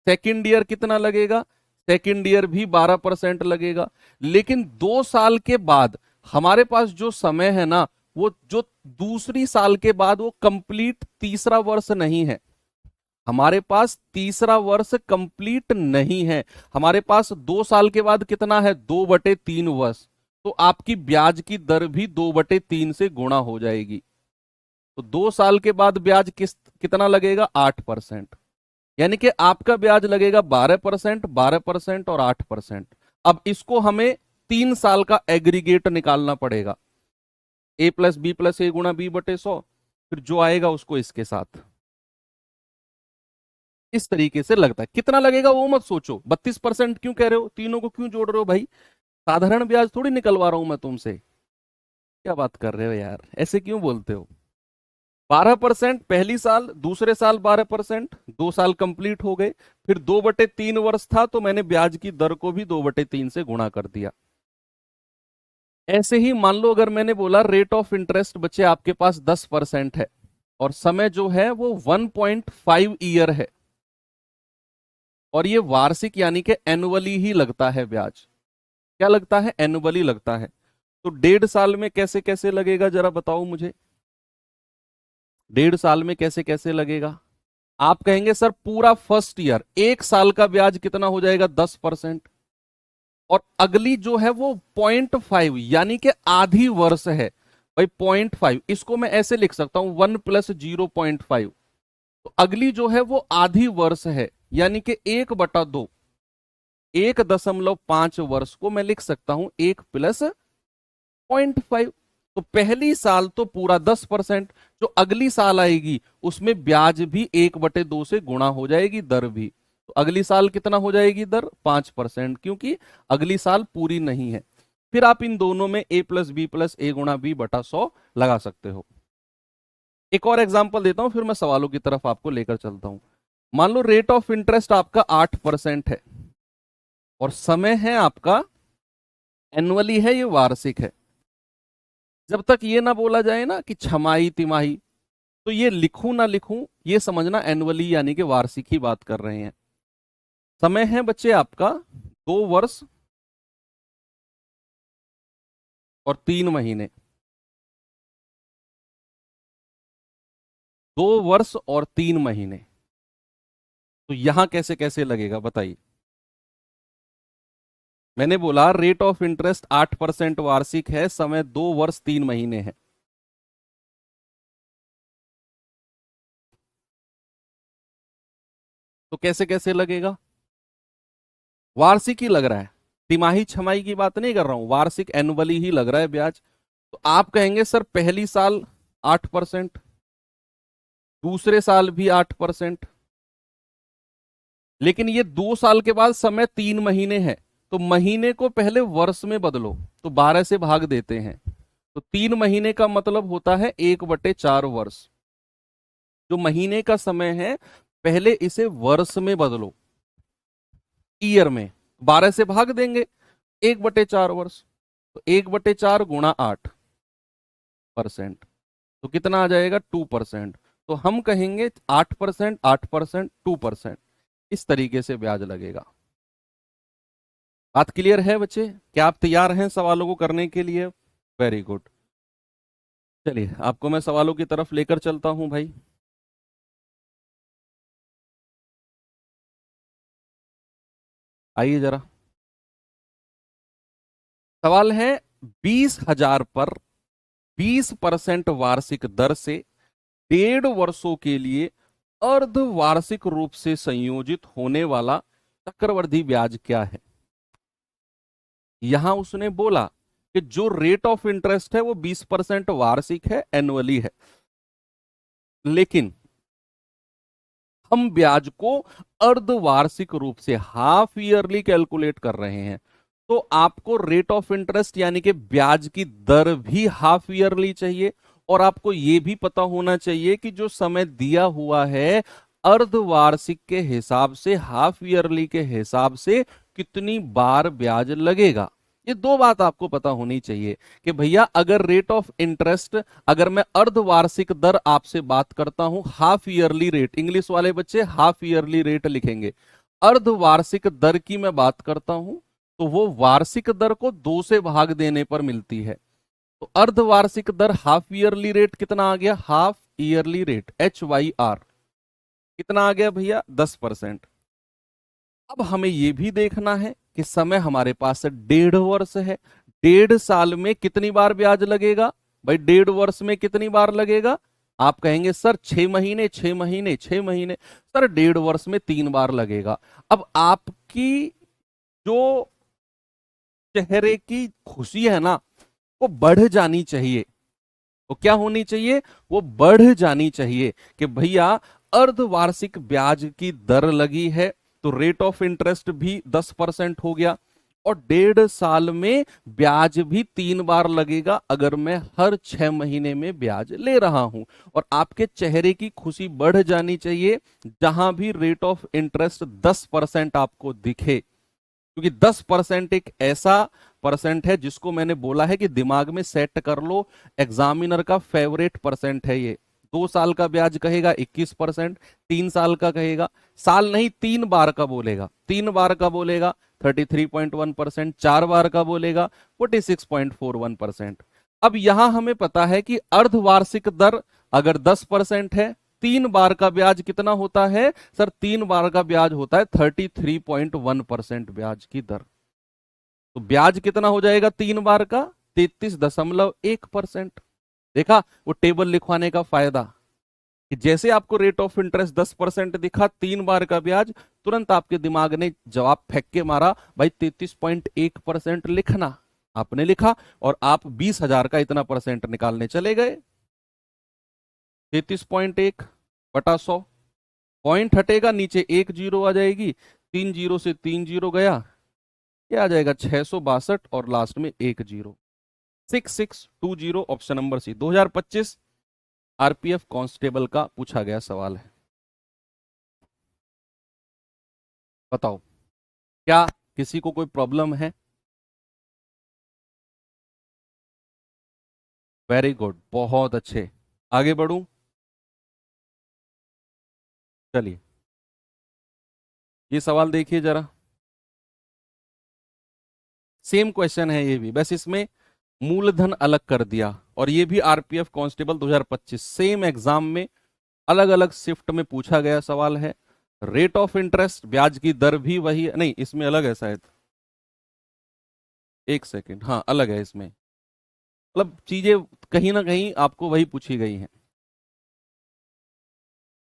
सेकंड ईयर कितना लगेगा? सेकंड ईयर भी 12% लगेगा। लेकिन 2 साल के बाद हमारे पास जो समय है ना, वो जो दूसरी साल के बाद वो कंप्लीट तीसरा वर्ष नहीं है, हमारे पास तीसरा वर्ष कंप्लीट नहीं है, हमारे पास 2 साल के बाद कितना है, 2/3 वर्ष। तो आपकी ब्याज की दर भी 2/3 से गुणा हो जाएगी। तो 2 साल के बाद ब्याज कितना लगेगा, 8%। यानी कि आपका ब्याज लगेगा 12%, 12% और 8%। अब इसको हमें 3 साल का एग्रीगेट निकालना पड़ेगा, a+b+a×b/100। फिर जो आएगा उसको इसके साथ इस तरीके से लगता है। कितना लगेगा वो मत सोचो, 32% क्यों कह रहे हो, तीनों को क्यों जोड़ रहे हो भाई, साधारण ब्याज थोड़ी निकलवा रहा हूं मैं तुमसे। क्या बात कर रहे हो यार, ऐसे क्यों बोलते हो। 12% पहली साल, दूसरे साल 12%, 2 साल कंप्लीट हो गए। फिर 2/3 वर्ष था तो मैंने ब्याज की दर को भी 2/3 से गुणा कर दिया। ऐसे ही मान लो अगर मैंने बोला रेट ऑफ इंटरेस्ट बच्चे आपके पास 10% है और समय जो है वो 1.5 ईयर है, और ये वार्षिक यानी कि एनुअली ही लगता है ब्याज। क्या लगता है, एनुअली लगता है। तो 1.5 साल में कैसे कैसे लगेगा जरा बताओ मुझे, 1.5 साल में कैसे कैसे लगेगा। आप कहेंगे सर पूरा फर्स्ट ईयर 1 साल का ब्याज कितना हो जाएगा, 10%। और अगली जो है वो 0.5 यानी कि आधी वर्ष है भाई, 0.5 इसको मैं ऐसे लिख सकता हूं 1+0.5। तो अगली जो है वो आधी वर्ष है यानी कि 1/2, 1.5 वर्ष को मैं लिख सकता हूं 1+0.5। तो पहली साल तो पूरा 10%, जो अगली साल आएगी उसमें ब्याज भी 1/2 से गुणा हो जाएगी, दर भी। तो अगली साल कितना हो जाएगी दर, 5%, क्योंकि अगली साल पूरी नहीं है। फिर आप इन दोनों में a+b+a×b/100 लगा सकते हो। एक और एग्जांपल देता हूं फिर मैं सवालों की तरफ आपको लेकर चलता हूं। मान लो रेट ऑफ इंटरेस्ट आपका 8% है और समय है आपका एनुअली है, ये वार्षिक है। जब तक ये ना बोला जाए ना कि छमाही तिमाही, तो ये लिखूं ना लिखूं ये समझना एनुअली यानी कि वार्षिक ही बात कर रहे हैं। समय है बच्चे आपका 2 वर्ष और 3 महीने, 2 वर्ष और 3 महीने। तो यहां कैसे कैसे लगेगा बताइए। मैंने बोला रेट ऑफ इंटरेस्ट 8% वार्षिक है, समय 2 वर्ष 3 महीने है। तो कैसे कैसे लगेगा, वार्षिक ही लग रहा है, तिमाही छमाही की बात नहीं कर रहा हूं, वार्षिक एनुअली ही लग रहा है ब्याज। तो आप कहेंगे सर पहली साल 8%, दूसरे साल भी 8%, लेकिन ये 2 साल के बाद समय 3 महीने है। तो महीने को पहले वर्ष में बदलो, तो 12 से भाग देते हैं। तो 3 महीने का मतलब होता है 1/4 वर्ष। जो महीने का समय है पहले इसे वर्ष में बदलो, ईयर में, 12 से भाग देंगे, 1/4 वर्ष। तो 1/4 गुणा 8%, तो कितना आ जाएगा, 2%। तो हम कहेंगे 8%, 8%, 2%, इस तरीके से ब्याज लगेगा। बात क्लियर है बच्चे, क्या आप तैयार हैं सवालों को करने के लिए। Very good. चलिए आपको मैं सवालों की तरफ लेकर चलता हूं भाई। आइए जरा, सवाल है 20,000 पर 20% वार्षिक दर से 1.5 वर्षों के लिए अर्धवार्षिक रूप से संयोजित होने वाला चक्रवृद्धि ब्याज क्या है। यहां उसने बोला कि जो रेट ऑफ इंटरेस्ट है वो 20% वार्षिक है, एनुअली है, लेकिन हम ब्याज को अर्धवार्षिक रूप से हाफ ईयरली कैलकुलेट कर रहे हैं। तो आपको रेट ऑफ इंटरेस्ट यानी कि ब्याज की दर भी हाफ ईयरली चाहिए, और आपको यह भी पता होना चाहिए कि जो समय दिया हुआ है अर्धवार्षिक के हिसाब से, हाफ ईयरली के हिसाब से कितनी बार ब्याज लगेगा। ये दो बात आपको पता होनी चाहिए कि भैया अगर रेट ऑफ इंटरेस्ट, अगर मैं अर्धवार्षिक दर आपसे बात करता हूं, हाफ ईयरली रेट, इंग्लिश वाले बच्चे हाफ ईयरली रेट लिखेंगे, अर्धवार्षिक दर की मैं बात करता हूं, तो वो वार्षिक दर को 2 से भाग देने पर मिलती है। तो अर्धवार्षिक दर हाफ ईयरली रेट कितना आ गया, हाफ ईयरली रेट HYR। कितना आ गया भैया? 10%। अब हमें यह भी देखना है कि समय हमारे पास 1.5 वर्ष है। 1.5 साल में कितनी बार ब्याज लगेगा? भाई 1.5 वर्ष में कितनी बार लगेगा? आप कहेंगे सर 6 महीने, 6 महीने, 6 महीने। सर 1.5 वर्ष में 3 बार लगेगा। अब आपकी जो चेहरे की खुशी है ना, वो बढ़ जानी चाहिए। वो क्या होनी चाहिए? वो बढ़ जानी चाहिए कि भैया अर्धवार्षिक ब्याज की दर लगी है, तो रेट ऑफ इंटरेस्ट भी 10% हो गया, और 1.5 साल में ब्याज भी 3 बार लगेगा अगर मैं हर 6 महीने में ब्याज ले रहा हूं। और आपके चेहरे की खुशी बढ़ जानी चाहिए जहां भी रेट ऑफ इंटरेस्ट 10% आपको दिखे, क्योंकि 10% एक ऐसा परसेंट है जिसको मैंने बोला है कि दिमाग में सेट कर लो, एग्जामिनर का फेवरेट परसेंट है ये। 2 साल का ब्याज कहेगा 21%, 3 साल का कहेगा, साल नहीं 3 बार का बोलेगा, 3 बार का बोलेगा 33.1%, 4 बार का बोलेगा 46.41%। अब यहां हमें पता है कि अर्धवार्षिक दर अगर 10% है, 3 बार का ब्याज कितना होता है? सर 3 बार का ब्याज होता है 33.1% ब्याज की दर। तो ब्याज कितना हो जाएगा 3 बार का? 33.1%। देखा वो टेबल लिखवाने का फायदा, कि जैसे आपको रेट ऑफ इंटरेस्ट 10% दिखा, 3 बार का ब्याज, तुरंत आपके दिमाग ने जवाब फेंक के मारा, भाई 33.1% लिखना। आपने लिखा और आप 20,000 का इतना परसेंट निकालने चले गए। 33.1 बटा 100, पॉइंट हटेगा, नीचे 1 जीरो आ जाएगी, 3 जीरो से 3 जीरो गया, ये आ जाएगा 662, और लास्ट में 1 zero, 6620। Option number C. 2025 RPF constable का पूछा गया सवाल है। बताओ क्या किसी को कोई प्रॉब्लम है? वेरी गुड, बहुत अच्छे। आगे बढ़ूं? चलिए ये सवाल देखिए जरा। सेम क्वेश्चन है ये भी, बस इसमें मूलधन अलग कर दिया, और ये भी आरपीएफ कांस्टेबल 2025 सेम एग्जाम में अलग अलग शिफ्ट में पूछा गया सवाल है। रेट ऑफ इंटरेस्ट ब्याज की दर भी वही है, नहीं इसमें अलग है शायद, एक सेकेंड, हाँ अलग है इसमें, मतलब चीजें कहीं ना कहीं आपको वही पूछी गई हैं।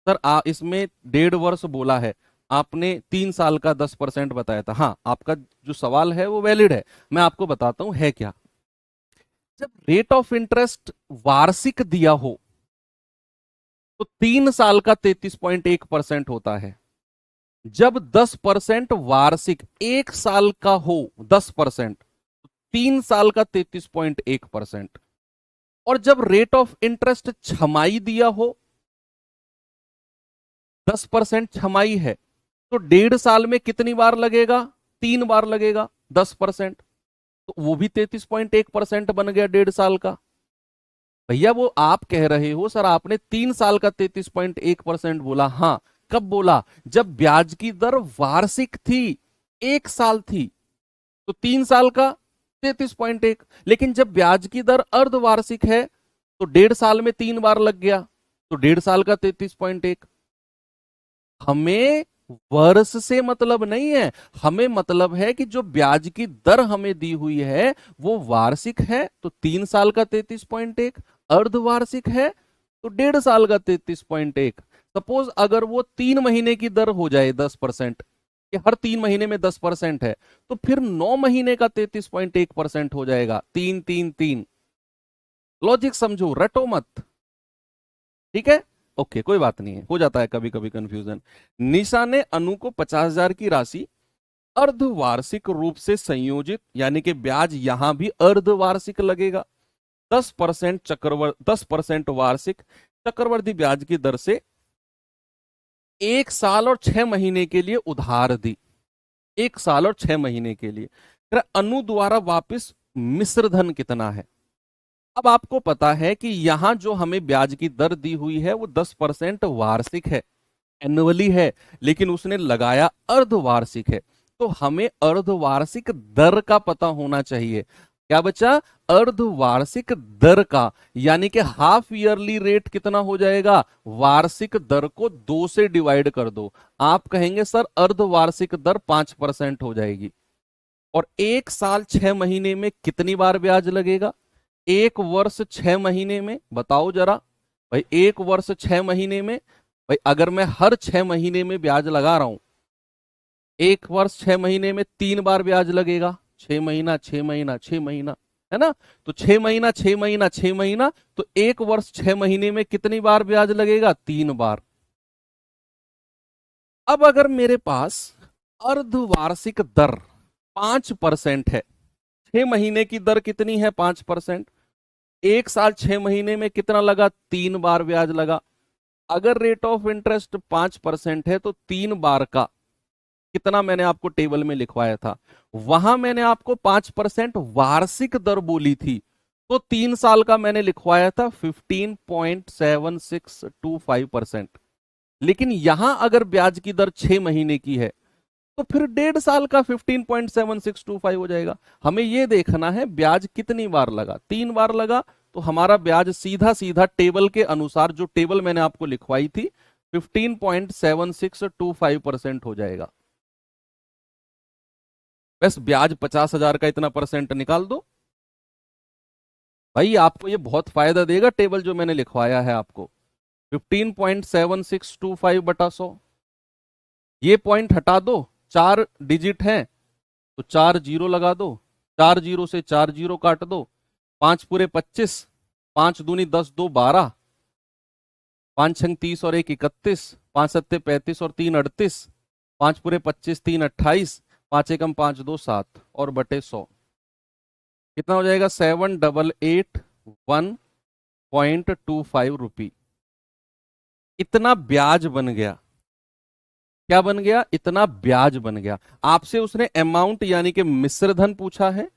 सर इसमें 1.5 वर्ष बोला है, आपने 3 साल का 10% बताया था। हाँ आपका जो सवाल है वो वैलिड है, मैं आपको बताता हूं है क्या। जब रेट ऑफ इंटरेस्ट वार्षिक दिया हो तो 3 साल का 33.1% होता है। जब 10% वार्षिक 1 साल का हो, 10%, 3 साल का 33.1%। और जब रेट ऑफ इंटरेस्ट छमाई दिया हो, 10% छमाई है, तो 1.5 साल में कितनी बार लगेगा? 3 बार लगेगा 10%, तो वो भी 33.1% बन गया 1.5 साल का। भैया वो आप कह रहे हो सर आपने 3 साल का 33.1% बोला। हाँ कब बोला? जब ब्याज की दर वार्षिक थी, 1 साल थी, तो 3 साल का 33.1। लेकिन जब ब्याज की दर अर्धवार्षिक है तो 1.5 साल में 3 बार लग गया, तो 1.5 साल का 33.1। हमें वर्ष से मतलब नहीं है, हमें मतलब है कि जो ब्याज की दर हमें दी हुई है वो वार्षिक है, तो 3 साल का 33.1, अर्धवार्षिक है तो 1.5 साल का 33.1। सपोज अगर वो 3 महीने की दर हो जाए 10%, कि हर 3 महीने में 10% है, तो फिर 9 महीने का 33.1% हो जाएगा। 3 3 3। लॉजिक समझो, रटो मत, ठीक है? ओके कोई बात नहीं है, हो जाता है कभी कभी कंफ्यूजन। निशा ने अनु को 50,000 की राशि अर्धवार्षिक रूप से संयोजित, यानी कि ब्याज यहां भी अर्धवार्षिक लगेगा, 10% वार्षिक चक्रवर्ती ब्याज की दर से 1 साल और 6 महीने के लिए उधार दी। 1 साल और 6 महीने के लिए। अनु द्वारा वापिस मिश्र धन कितना है? अब आपको पता है कि यहां जो हमें ब्याज की दर दी हुई है वो 10% वार्षिक है, एनुअली है, लेकिन उसने लगाया अर्धवार्षिक है, तो हमें अर्धवार्षिक दर का पता होना चाहिए। क्या बचा? अर्धवार्षिक दर का, यानी कि हाफ ईयरली रेट कितना हो जाएगा? वार्षिक दर को 2 से डिवाइड कर दो। आप कहेंगे सर अर्धवार्षिक दर 5% हो जाएगी। और 1 साल 6 महीने में कितनी बार ब्याज लगेगा? 1 वर्ष 6 महीने में, बताओ जरा भाई, 1 वर्ष 6 महीने में, भाई अगर मैं हर 6 महीने में ब्याज लगा रहा हूं, 1 वर्ष 6 महीने में 3 बार ब्याज लगेगा, 6 महीना 6 महीना 6 महीना, है ना? तो 6 महीना 6 महीना 6 महीना, तो 1 वर्ष 6 महीने में कितनी बार ब्याज लगेगा? 3 बार। अब अगर मेरे पास अर्धवार्षिक दर 5% है, 6 महीने की दर कितनी है? 5%। 1 साल 6 महीने में कितना लगा? 3 बार ब्याज लगा। अगर रेट ऑफ इंटरेस्ट 5% है तो 3 बार का कितना मैंने आपको टेबल में लिखवाया था, वहां मैंने आपको 5% वार्षिक दर बोली थी, तो 3 साल का मैंने लिखवाया था 15.7625%। लेकिन यहां अगर ब्याज की दर 6 महीने की है तो फिर 1.5 साल का 15.7625 हो जाएगा। हमें यह देखना है ब्याज कितनी बार लगा, 3 बार लगा, तो हमारा ब्याज सीधा सीधा टेबल के अनुसार, जो टेबल मैंने आपको लिखवाई थी, 15.7625% हो जाएगा। बस ब्याज 50,000 का इतना परसेंट निकाल दो भाई, आपको ये बहुत फायदा देगा टेबल जो मैंने लिखवाया है आपको। 15.7625 बटा 100, ये पॉइंट हटा दो, 4 डिजिट हैं तो 4 जीरो लगा दो, 4 जीरो से 4 जीरो काट दो, 5 पूरे 25, 5 दूनी 10, 2 12, 5 छंग 30 और 1 31, 5 सत्ते 35 और 3 38, 5 पूरे 25, 3 28, 5 एकम 5 2 7 और बटे 100 कितना हो जाएगा? 7,881.25 रुपी। इतना ब्याज बन गया। क्या बन गया? इतना ब्याज बन गया। आपसे उसने अमाउंट यानी कि मिश्र धन पूछा है,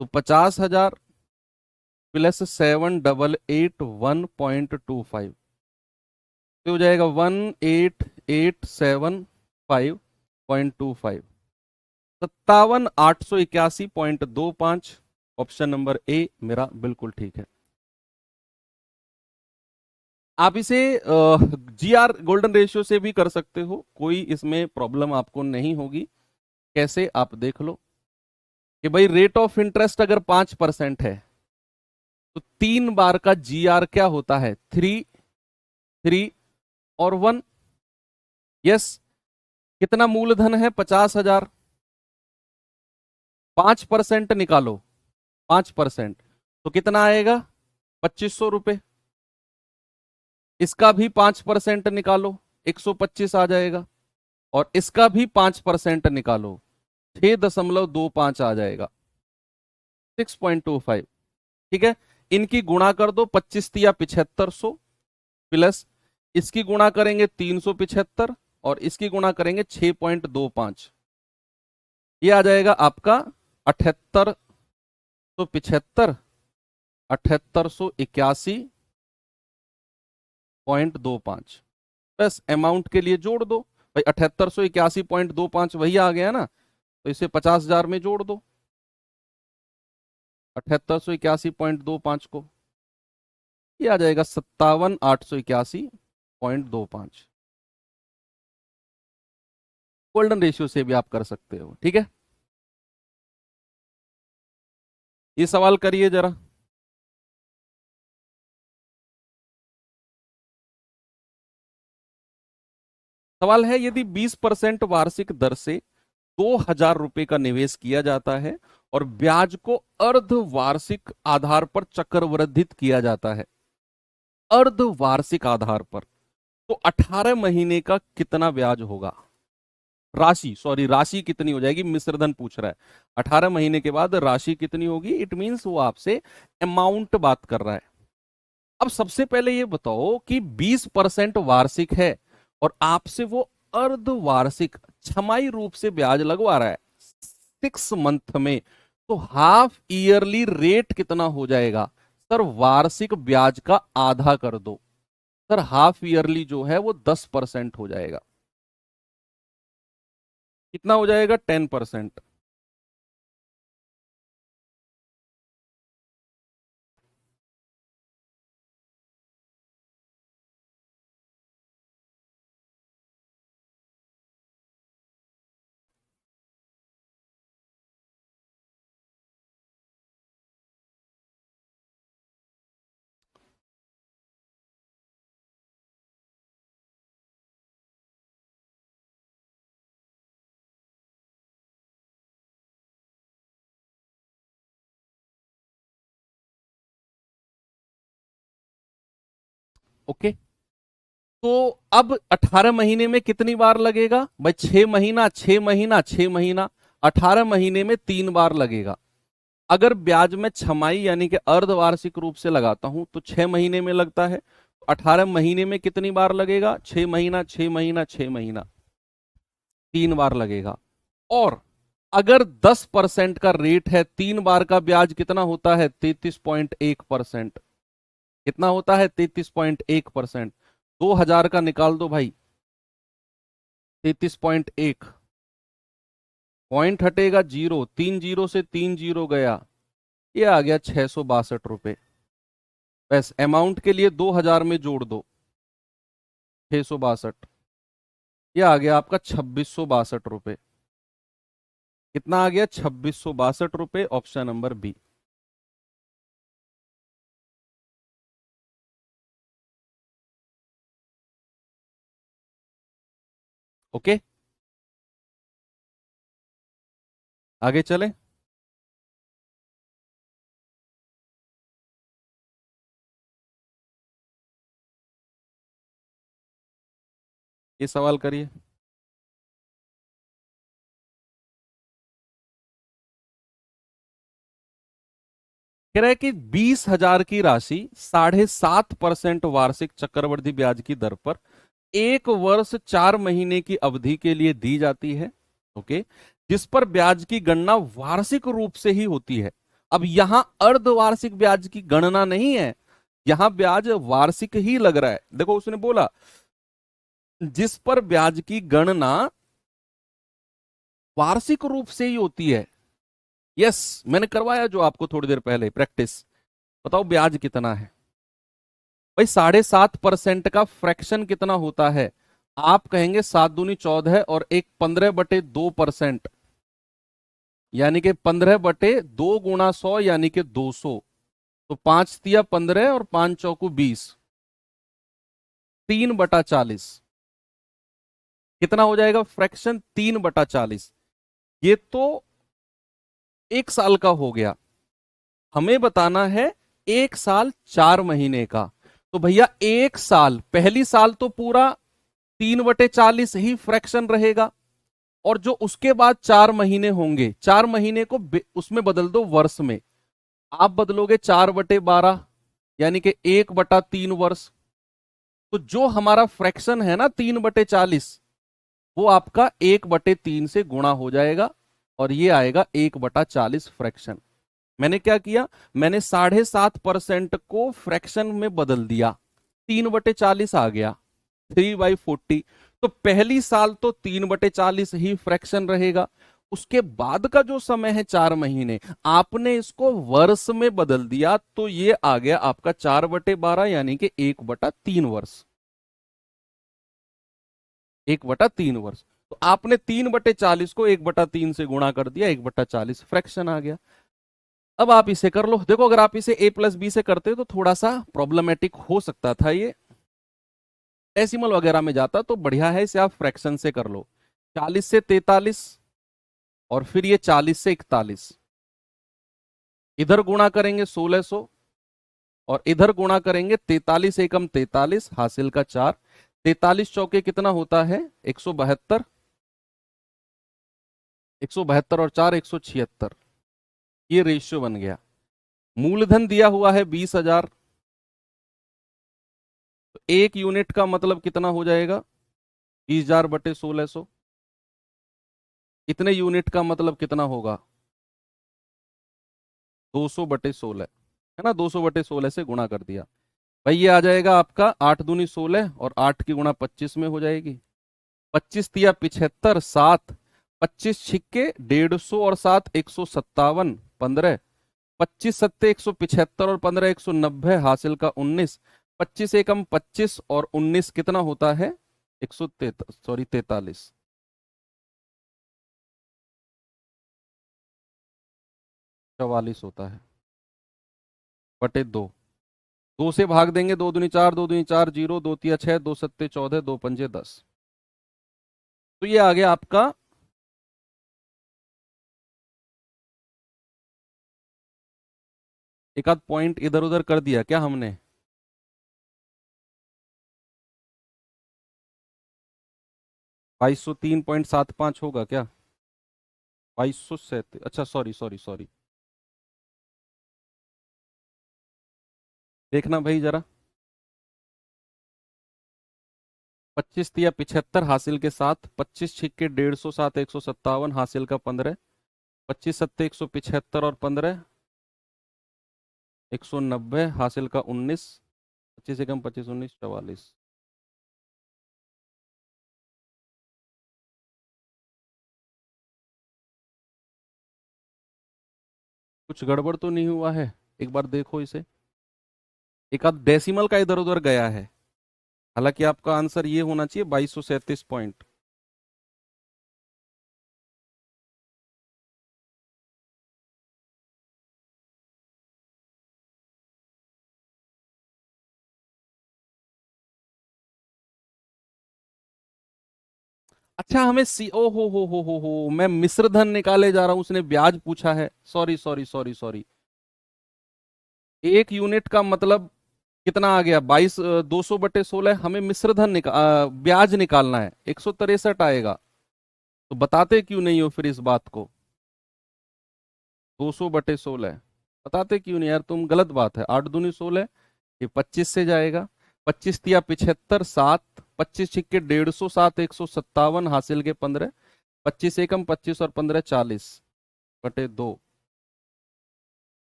तो 50,000 प्लस 7,881.25 तो हो जाएगा 18,875.25, 57,881.25। ऑप्शन नंबर ए मेरा बिल्कुल ठीक है। आप इसे जीआर गोल्डन रेशियो से भी कर सकते हो, कोई इसमें प्रॉब्लम आपको नहीं होगी। कैसे? आप देख लो कि भाई रेट ऑफ इंटरेस्ट अगर 5% है तो 3 बार का जीआर क्या होता है? 3, 3 और 1। यस। कितना मूलधन है? 50,000। 5% निकालो, 5% तो कितना आएगा? 2500 रुपए। इसका भी 5% निकालो, 125 आ जाएगा। और इसका भी 5% निकालो, 6.25 आ जाएगा, 6.25। ठीक है, इनकी गुणा कर दो, 25 तिया 7500, प्लस इसकी गुणा करेंगे 375, और इसकी गुणा करेंगे 6.25, ये आ जाएगा आपका 7875, 7881.25। बस अमाउंट के लिए जोड़ दो भाई, 7881.25 वही आ गया ना, तो इसे 50,000 में जोड़ दो 7881.25 को, ये आ जाएगा 57,881.25। गोल्डन रेशियो से भी आप कर सकते हो। ठीक है, ये सवाल करिए जरा। सवाल है, यदि 20% वार्षिक दर से 2,000 रुपए का निवेश किया जाता है और ब्याज को अर्धवार्षिक आधार पर चक्रवृद्धित किया जाता है, अर्धवार्षिक आधार पर, तो 18 महीने का कितना ब्याज होगा? राशि कितनी हो जाएगी? मिश्रधन पूछ रहा है। 18 महीने के बाद राशि कितनी होगी? इट मींस वो आपसे अमाउंट बात कर रहा है। अब सबसे पहले ये बताओ कि 20% वार्षिक है और आपसे वो अर्धवार्षिक छमाही रूप से ब्याज लगवा रहा है 6 मंथ में, तो हाफ ईयरली रेट कितना हो जाएगा? सर वार्षिक ब्याज का आधा कर दो। सर हाफ ईयरली जो है वो 10% हो जाएगा। कितना हो जाएगा? 10%। ओके। तो अब 18 महीने में कितनी बार लगेगा भाई? 6 महीना, 6 महीना, 6 महीना, 18 महीने में 3 बार लगेगा। अगर ब्याज में छमाही यानी कि अर्धवार्षिक रूप से लगाता हूं तो 6 महीने में लगता है। 18 महीने में कितनी बार लगेगा? 6 महीना, 6 महीना, 6 महीना, 3 बार लगेगा। और अगर 10% का रेट है, 3 बार का ब्याज कितना होता है? 33.1%। कितना होता है? 33.1%। 2000 का निकाल दो भाई। 33.1, पॉइंट हटेगा जीरो, 3 जीरो से 3 जीरो गया, ये आ गया 662 रुपए। बस अमाउंट के लिए 2000 में जोड़ दो 662, ये आ गया आपका 2662 रुपए। कितना आ गया? 2662 रुपए, ऑप्शन नंबर बी। ओके, आगे चले। ये सवाल करिए। कह रहा है कि 20,000 की राशि 7.5% वार्षिक चक्रवृद्धि ब्याज की दर पर 1 वर्ष 4 महीने की अवधि के लिए दी जाती है। ओके, जिस पर ब्याज की गणना वार्षिक रूप से ही होती है। अब यहां अर्धवार्षिक ब्याज की गणना नहीं है, यहां ब्याज वार्षिक ही लग रहा है। देखो उसने बोला जिस पर ब्याज की गणना वार्षिक रूप से ही होती है। यस, मैंने करवाया जो आपको थोड़ी देर पहले प्रैक्टिस। बताओ ब्याज कितना है भाई? 7.5% का फ्रैक्शन कितना होता है? आप कहेंगे 7 दूनी 14 और एक 15/2%, यानी कि 15/2 × 100 यानी कि 200। तो 5 तिया 15 और 5 चौकू 20, 3/40। कितना हो जाएगा फ्रैक्शन? 3/40। ये तो 1 साल का हो गया। हमें बताना है 1 साल 4 महीने का। तो भैया 1 साल, पहली साल तो पूरा 3/40 ही फ्रैक्शन रहेगा। और जो उसके बाद 4 महीने होंगे, 4 महीने को उसमें बदल दो वर्ष में। आप बदलोगे 4/12, यानी कि 1/3 वर्ष। तो जो हमारा फ्रैक्शन है ना 3/40, वो आपका 1/3 से गुणा हो जाएगा और ये आएगा 1/40 फ्रैक्शन। मैंने क्या किया? मैंने 7.5% को फ्रैक्शन में बदल दिया, 3/40 आ गया, 3/40। तो पहली साल तो 3/40 ही फ्रैक्शन रहेगा। उसके बाद का जो समय है 4 महीने, आपने इसको वर्ष में बदल दिया तो ये आ गया आपका 4/12 यानी कि 1/3 वर्ष। 1/3 वर्ष। तो आपने 3/40 को 1/3 से गुणा कर दिया, 1/40 फ्रैक्शन आ गया। अब आप इसे कर लो। देखो अगर आप इसे a+b से करते तो थोड़ा सा प्रॉब्लमेटिक हो सकता था, ये डेसिमल वगैरह में जाता। तो बढ़िया है इसे आप फ्रैक्शन से कर लो। 40 से 43 और फिर ये 40 से 41, इधर गुणा करेंगे 1600 और इधर गुणा करेंगे 43 एकम 43, हासिल का 4। 43 चौके कितना होता है? 172। 172 और 4 176, ये रेशियो बन गया। मूलधन दिया हुआ है 20,000। तो 1 यूनिट का मतलब कितना हो जाएगा? 20,000/1600। इतने यूनिट का मतलब कितना होगा? 200/16, है ना? 200/16 से गुणा कर दिया भाई, ये आ जाएगा आपका 8 दूनी 16 और 8 की गुणा 25 में हो जाएगी। 25 तिया 75, 7, 25 छिक्के 150 और 7 157, 15, 25 सत्ते 175 और 15 190, हासिल का 19। 25 एकम 25 और 19 कितना होता है? 43। 44 होता है बटे 2। 2 से भाग देंगे, 2 दूनी 4, 2 दूनी 4 जीरो, 2 तिया 6, 2 सत्ते 14, 2 पंजे 10। तो ये आ गया आपका एक आध पॉइंट इधर उधर कर दिया क्या हमने? 2203.75 होगा क्या? 2237, अच्छा सॉरी सॉरी सॉरी, देखना भाई जरा। 25 तिया 75 हासिल के साथ, 25 छिक्के 150, सात 157, हासिल का 15, 25 सत्ते 175 और 15 190, हासिल का 19, 25 एकम 25 19 44। कुछ गड़बड़ तो नहीं हुआ है? एक बार देखो इसे, एक आध डेसिमल का इधर उधर गया है। हालांकि आपका आंसर ये होना चाहिए 2237 पॉइंट। अच्छा हमें सी, ओ हो, मैं मिश्र धन निकाले जा रहा हूं, उसने ब्याज पूछा है, sorry sorry sorry sorry. 1 unit का मतलब कितना आ गया? 200/16। हमें मिश्र धन ब्याज निकालना है, 163 आएगा। तो बताते क्यों नहीं हो फिर इस बात को? 200/16 बताते क्यों नहीं यार तुम? गलत बात है। 8 दूनी 16, ये 25 से जाएगा। 25 तिया 75, सात 25 छिक्के 150, सात 157, हासिल के 15, 25 एकम 25 और 15 40/2।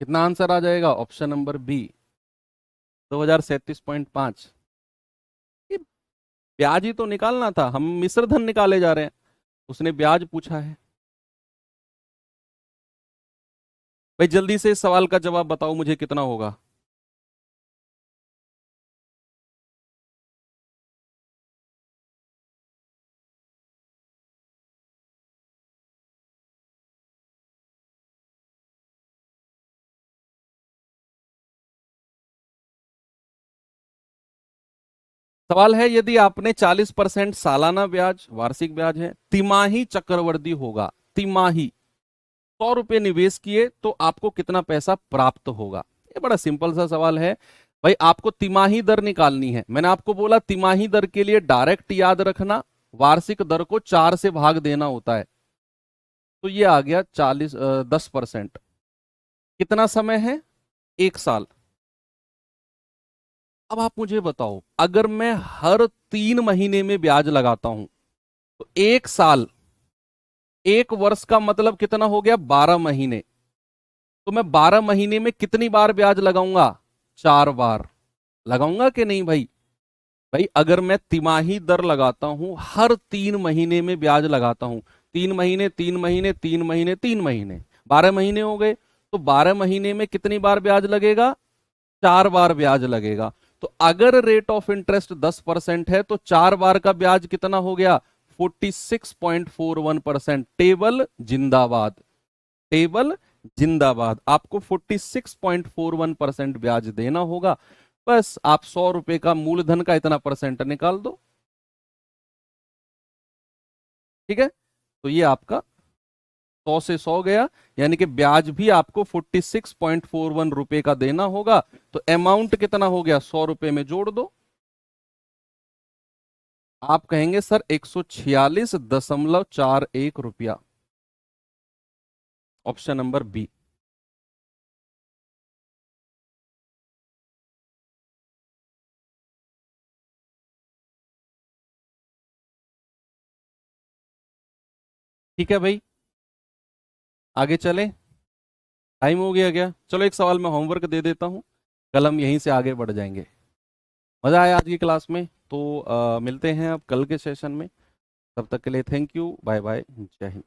कितना आंसर आ जाएगा? Option number B, 2037.5। ये ब्याज ही तो निकालना था, हम मिश्र धन निकाले जा रहे हैं, उसने ब्याज पूछा है। भाई जल्दी से इस सवाल का जवाब बताओ मुझे, कितना होगा? सवाल है, यदि आपने 40% सालाना ब्याज, वार्षिक ब्याज है, तिमाही चक्रवृद्धि होगा, तिमाही 100 रुपए निवेश किए तो आपको कितना पैसा प्राप्त होगा? ये बड़ा सिंपल सा सवाल है। भाई आपको तिमाही दर निकालनी है। मैंने आपको बोला तिमाही दर के लिए डायरेक्ट याद रखना, वार्षिक दर को 4 से भाग देना होता है। तो ये आ गया 10%। कितना समय है? 1 साल। अब आप मुझे बताओ, अगर मैं हर 3 महीने में ब्याज लगाता हूं तो 1 साल, 1 वर्ष का मतलब कितना हो गया? 12 महीने। तो मैं 12 महीने में कितनी बार ब्याज लगाऊंगा? 4 बार। लगाऊंगा कि नहीं भाई? भाई अगर मैं तिमाही दर लगाता हूं, हर 3 महीने में ब्याज लगाता हूं, 3 महीने 3 महीने 3 महीने 3 महीने, 12 महीने हो गए, तो 12 महीने में कितनी बार ब्याज लगेगा? 4 बार ब्याज लगेगा। तो अगर रेट ऑफ इंटरेस्ट 10% है तो 4 बार का ब्याज कितना हो गया? 46.41%। टेबल जिंदाबाद, टेबल जिंदाबाद। आपको 46.41% ब्याज देना होगा। बस आप 100 रुपए का मूलधन का इतना परसेंट निकाल दो। ठीक है, तो ये आपका 100 से 100 गया, यानी कि ब्याज भी आपको 46.41 रुपए का देना होगा। तो अमाउंट कितना हो गया? 100 रुपए में जोड़ दो। आप कहेंगे सर 146.41 रुपया। Option number B. ठीक है भाई, आगे चलें। टाइम हो गया क्या? चलो एक सवाल मैं होमवर्क दे देता हूं, कल हम यहीं से आगे बढ़ जाएंगे। मजा आया आज की क्लास में? तो मिलते हैं अब कल के सेशन में। तब तक के लिए थैंक यू, बाय बाय, जय हिंद।